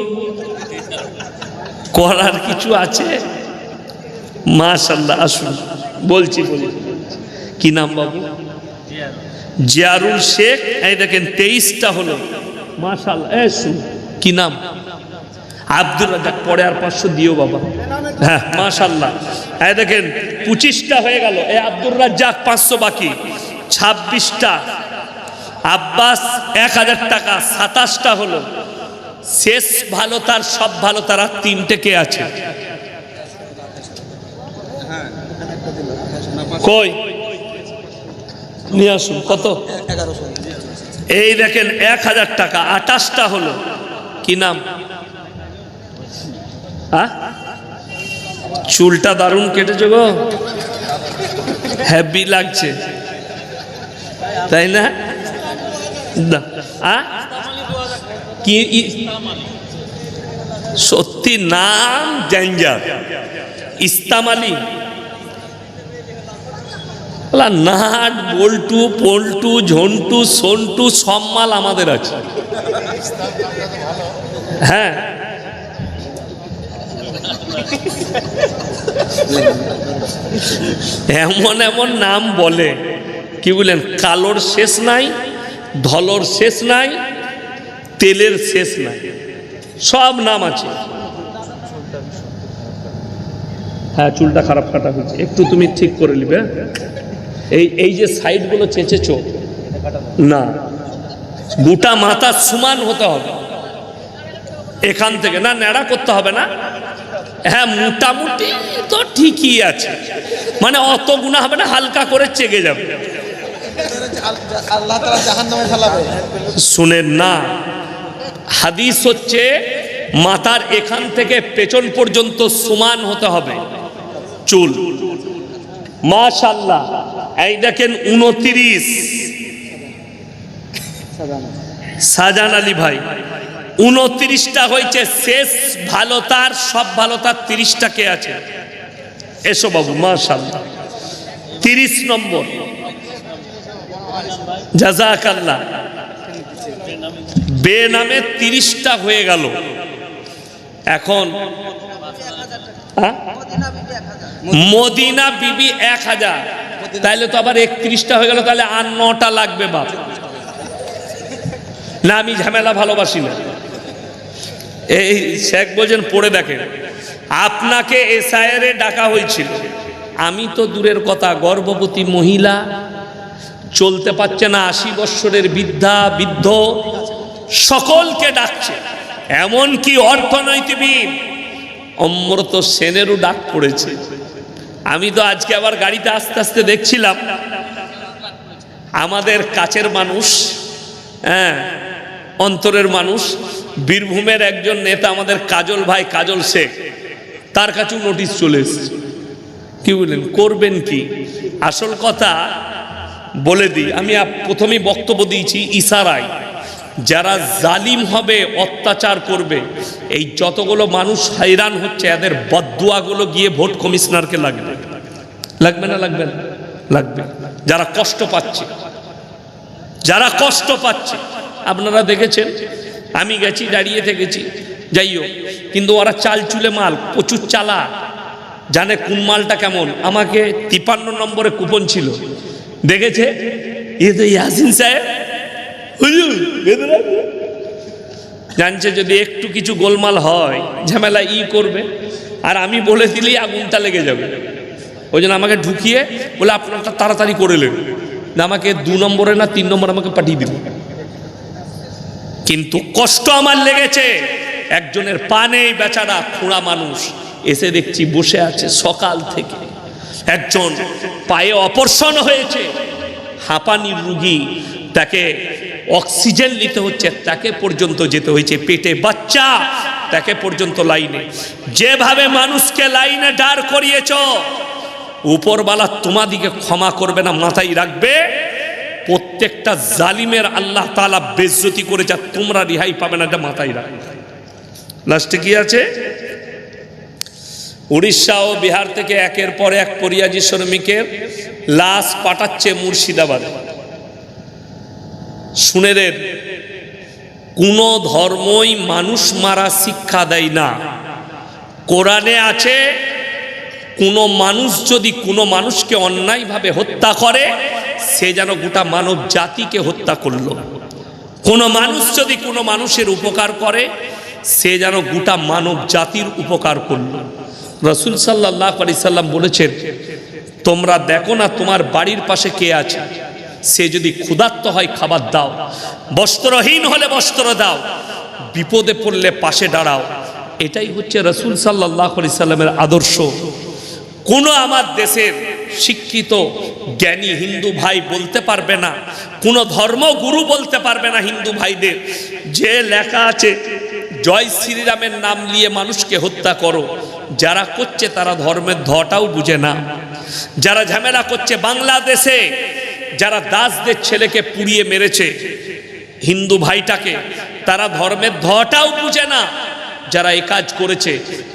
করার কিছু আছে? মাশাআল্লাহ, আসুন। বলছি। কি নাম বাবু? জিয়ারুল শেখ। এই দেখেন 23টা হলো। মাশাআল্লাহ। কি নাম? আব্দুর রাজ্জাক। পরে আর 500 দিও বাবা। হ্যাঁ, মাশাআল্লাহ। এই দেখেন 25টা হয়ে গেল। এই আব্দুর রাজ্জাক 500 বাকি। 26টা। আব্বাস 1000 টাকা। 27টা হলো। শেষ ভালো তার, সব ভালো তারা 3টে কে আছে? কই নিয়ে আসুন। কত? 1100। এই দেখেন 1000 টাকা। 28টা হলো। কি নাম? হ্যাঁ, চুলটা দারুণ কেটেছে গো, হ্যাপি লাগছে, তাই না? কি সত্যি নাম? ডেঞ্জার। ইস্তাম আলী। নাট, বল্টু, পল্টু, ঝন্টু, সন্টু সব মাল আমাদের আছে। হ্যাঁ, এমন এমন নাম বলে, কি বলেন? কালোর শেষ নাই, ধলর শেষ নাই, তেলের শেষ নাই, সব নাম আছে। হ্যাঁ, চুলটা খারাপ কাটা হয়েছে, একটু তুমি ঠিক করে নিবে। এই যে সাইডগুলো চেঁচেছ না, গোটা মাথা সমান হতে হবে এখান থেকে, না ন্যাড়া করতে হবে না। হ্যাঁ, মোটামুটি তো ঠিকই আছে, মানে অত গুণা হবে না, হালকা করে চেগে যাবে। আল্লাহ তাআলা জাহান্নামে ফেলাবে। শুনেন না, হাদিস হচ্ছে মাথার এখান থেকে পেছন পর্যন্ত সমান হতে হবে চুল। মাশাআল্লাহ। এই দেখেন 29 শাহজাহান আলী ভাই, 29টা হয়েছে। শেষ ভালো তার, সব ভালো তার 30টা কে আছে? এসো বাবু। মাশাআল্লাহ। 30 নম্বর। জাযাকাল্লাহ। বে নামে 30টা হয়ে গেল। এখন মদিনা বিবি 1000, তাইলে তো আবার 31টা হয়ে গেল, তাহলে আর 9টা লাগবে বাপ। না, আমি ঝামেলা ভালোবাসি না। এই শেখ বলছেন পড়ে দেখেন, আপনাকে এসআইআরে ডাকা হয়েছিল। আমি তো দূরের কথা, গর্ভবতী মহিলা, চলতে পারছে না, 80 বৎসরের বৃদ্ধা বৃদ্ধ সকলকে ডাকছে। এমনকি অর্থনীতিবিদ অমৃত সেনেরও ডাক পড়েছে। আমি তো আজকে আবার গাড়িতে আস্তে আস্তে দেখছিলাম, আমাদের কাছের মানুষ, হ্যাঁ অন্তরের মানুষ, বীরভূমের একজন নেতা আমাদের কাজল ভাই, কাজল শেখ, তার কাছেও নোটিশ চলে এসেছে। কি বলেন, করবেন কি? আসল কথা বলে দিই, আমি প্রথমেই বক্তব্য দিয়েছি, ইশারায় যারা জালিম হবে, অত্যাচার করবে, এই যতগুলো মানুষ হয়রান হচ্ছে, এদের বদদুয়াগুলো গিয়ে ভোট কমিশনারকে লাগবে। লাগবে না? লাগবে না? লাগবে। যারা কষ্ট পাচ্ছে, যারা কষ্ট পাচ্ছে, আপনারা দেখেছেন, আমি গেছি, দাঁড়িয়ে থেকেছি, যাই হোক, কিন্তু ওরা চাল চুলে মাল, প্রচুর চালা, জানে কোন মালটা কেমন। আমাকে 53 নম্বরে কুপন ছিল, দেখেছে, এ তো ইয়াসিন সাহেব, জানছে যদি একটু কিছু গোলমাল হয়, ঝামেলা করবে, আর আমি বলে দিলেই আগুনটা লেগে যাবে। ওই জন্য আমাকে ঢুকিয়ে বলে আপনারটা তাড়াতাড়ি করে নেবে, না আমাকে 2 নম্বরে না 3 নম্বরে আমাকে পাঠিয়ে দিল। কিন্তু কষ্ট আমার লেগেছে, একজনের পা নেই, বেচারা খোঁড়া মানুষ, এসে দেখছি বসে আছে সকাল থেকে। একজন পায়ে অপারেশন হয়েছে, হাঁপানির রুগী, তাকে অক্সিজেন নিতে হচ্ছে, তাকে পর্যন্ত যেতে হয়েছে, পেটে বাচ্চা, তাকে পর্যন্ত লাইনে। যেভাবে মানুষকে লাইনে দাঁড় করিয়েছ, উপরওয়ালা তোমাদিকে ক্ষমা করবে না, মাথায় রাখবে। প্রত্যেকটা জালিমের আল্লাহ তাআলা বেইজ্জতি করে যা, তোমরা রেহাই পাবে না, এটা মাথায় রাখবে। লাস্টে কি আছে? উড়িষ্যা ও বিহার থেকে একের পর এক পরিযায়ী শ্রমিকের লাশ পাঠাচ্ছে মুর্শিদাবাদ। শুনে দেন, কোন ধর্মই মানুষ মারা শিক্ষা দেয় না। কোরআনে আছে, কোন মানুষ যদি কোনো মানুষকে অন্যায়ভাবে হত্যা করে, সে যেন গোটা মানব জাতিকে হত্যা করলো। কোন মানুষ যদি কোনো মানুষের উপকার করে, সে যেন গোটা মানব জাতির উপকার করলো। রাসূল সাল্লাল্লাহু আলাইহি সাল্লাম বলেছেন, তোমরা দেখো না তোমার বাড়ির পাশে কে আছে, সে যদি ক্ষুধার্ত হয় খাবার দাও, বস্ত্রহীন হলে বস্ত্র দাও, বিপদে পড়লে পাশে দাঁড়াও। এটাই হচ্ছে রাসূল সাল্লাল্লাহু আলাইহি সাল্লামের আদর্শ। কোনো আমার দেশের শিক্ষিত জ্ঞানী হিন্দু ভাই বলতে পারবে না, কোনো ধর্মগুরু বলতে পারবে না হিন্দু ভাইদের, যে লেখা আছে জয় শ্রীরামের নাম নিয়ে মানুষকে হত্যা করো। যারা করছে তারা ধর্মের ধটাও বুঝে না। যারা ঝামেলা করছে বাংলাদেশে, যারা দাসদের ছেলেকে পুড়িয়ে মেরেছে হিন্দু ভাইটাকে, তারা ধর্মের ধটাও বুঝে না। যারা এই কাজ করেছে,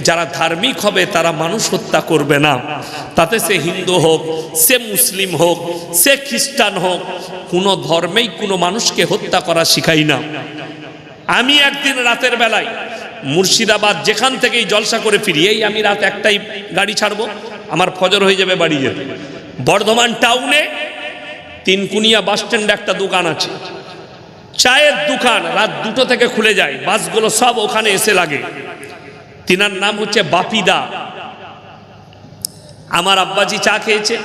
যারা ধার্মিক হবে, তারা মানুষ হত্যা করবে না। তাতে সে হিন্দু হোক, সে মুসলিম হোক, সে খ্রিস্টান হোক, কোনো ধর্মেই কোনো মানুষকে হত্যা করা শিখাই না। আমি একদিন রাতের বেলায় মুর্শিদাবাদ যেখান থেকেই জলসা করে ফিরি, এই আমি রাত 1টায় গাড়ি ছাড়বো, আমার ফজর হয়ে যাবে বাড়ি যেতে। বর্ধমান টাউনে তিনকুনিয়া বাস স্ট্যান্ডে একটা দোকান আছে, চায়ের দোকান, রাত 2টো থেকে খুলে যায়, বাসগুলো সব ওখানে এসে লাগে। তিনার নাম হচ্ছে বাপিদা। আমার আব্বাজি চা খেয়েছে,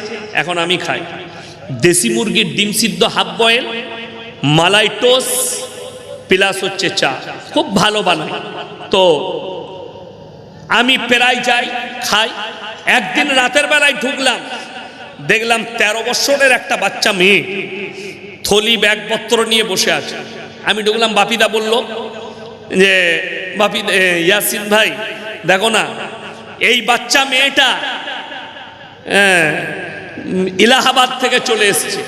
এখন আমি খাই। দেশি মুরগির ডিম সিদ্ধ হাফ বয়েল, মালাই টোস প্লাস হচ্ছে চা, খুব ভালো বানায়। তো আমি প্রায় যাই, খাই। একদিন রাতের বেলায় ঢুকলাম, দেখলাম 13 বছরের একটা বাচ্চা মেয়ে থলি ব্যাগপত্র নিয়ে বসে আছে। আমি ঢুকলাম, বাপিদা বলল যে বাপিদা, ইয়াসিন ভাই দেখো না, এই বাচ্চা মেয়েটা ইলাহাবাদ থেকে চলে এসেছে,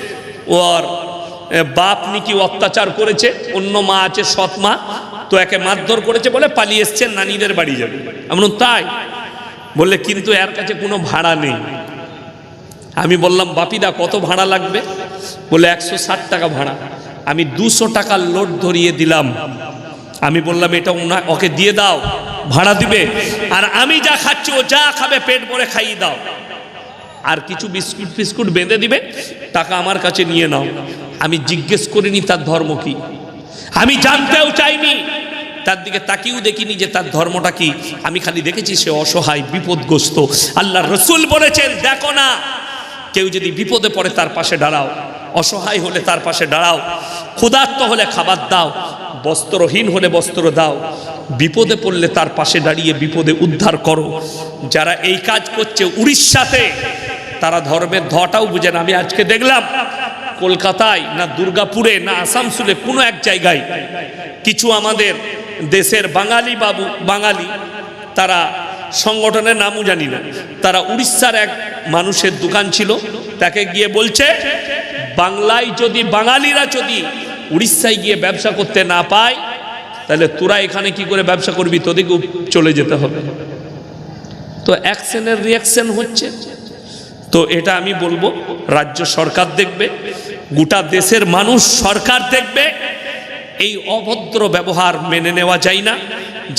ওর বাপ নাকি অত্যাচার করেছে, অন্য মা আছে সৎ মা, তো একে মারধর করেছে বলে পালিয়ে এসছে, নানিদের বাড়ি যাবে। আমি বললাম তাই? বললে কিন্তু এর কাছে কোনো ভাড়া নেই। আমি বললাম বাপিদা কত ভাড়া লাগবে? বলে 160 টাকা ভাড়া। আমি 200 টাকার লোড ধরিয়ে দিলাম। আমি বললাম এটা ওকে দিয়ে দাও, ভাড়া দিবে, আর আমি যা খাচ্ছি ও যা খাবে পেট ভরে খাইয়ে দাও, আর কিছু বিস্কুট ফিস্কুট বেঁধে দিবে, টাকা আমার কাছে নিয়ে নাও। আমি জিজ্ঞেস করিনি তার ধর্ম কি, আমি জানতেও চাইনি তার দিকে তাকিয়েও দেখিনি যে তার ধর্মটা কি। আমি খালি দেখেছি সে অসহায়, বিপদগ্রস্ত। আল্লাহর রাসূল বলেছেন, দেখো না, কেউ যদি বিপদে পড়ে তার পাশে দাঁড়াও, অসহায় হলে তার পাশে দাঁড়াও, ক্ষুধার্ত হলে খাবার দাও, বস্ত্রহীন হলে বস্ত্র দাও, বিপদে পড়লে তার পাশে দাঁড়িয়ে বিপদে উদ্ধার করো। যারা এই কাজ করছে উড়িষ্যাতে, তারা ধর্মের ধটাও বুঝে না। আমি আজকে দেখলাম কলকাতায় না দুর্গাপুরে না আসানসোলে কোনো এক জায়গায় কিছু আমাদের দেশের বাঙালি তারা, সংগঠনের নামও জানি না, তারা উড়িষ্যার এক মানুষের দোকান ছিল, তাকে গিয়ে বলছে বাংলায় যদি বাঙালিরা যদি উড়িষ্যায় গিয়ে ব্যবসা করতে না পায়, তাহলে তোরা এখানে কি করে ব্যবসা করবি, তোদেরকেও চলে যেতে হবে। তো অ্যাকশনের রিয়াকশন হচ্ছে। তো এটা আমি বলবো রাজ্য সরকার দেখবে, গোটা দেশের মানুষ সরকার দেখবে। এই অভদ্র ব্যবহার মেনে নেওয়া যায় না।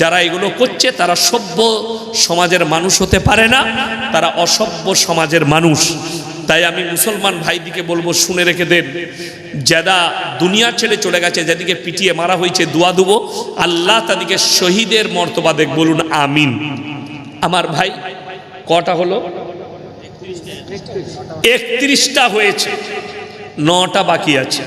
যারা এগুলো করছে তারা সভ্য সমাজের মানুষ হতে পারে না, তারা অসভ্য সমাজের মানুষ। তাই আমি মুসলমান ভাইদিকে বলবো, শুনে রেখে দেন, যারা দুনিয়া ছেড়ে চলে গেছে, যাদেরকে পিটিয়ে মারা হয়েছে, দোয়া দেবো আল্লাহ তাদেরকে শহীদের মর্তবা দেখ, বলুন আমিন। আমার ভাই কটা হলো? 31টা হয়েছে, 9টা বাকি আছে।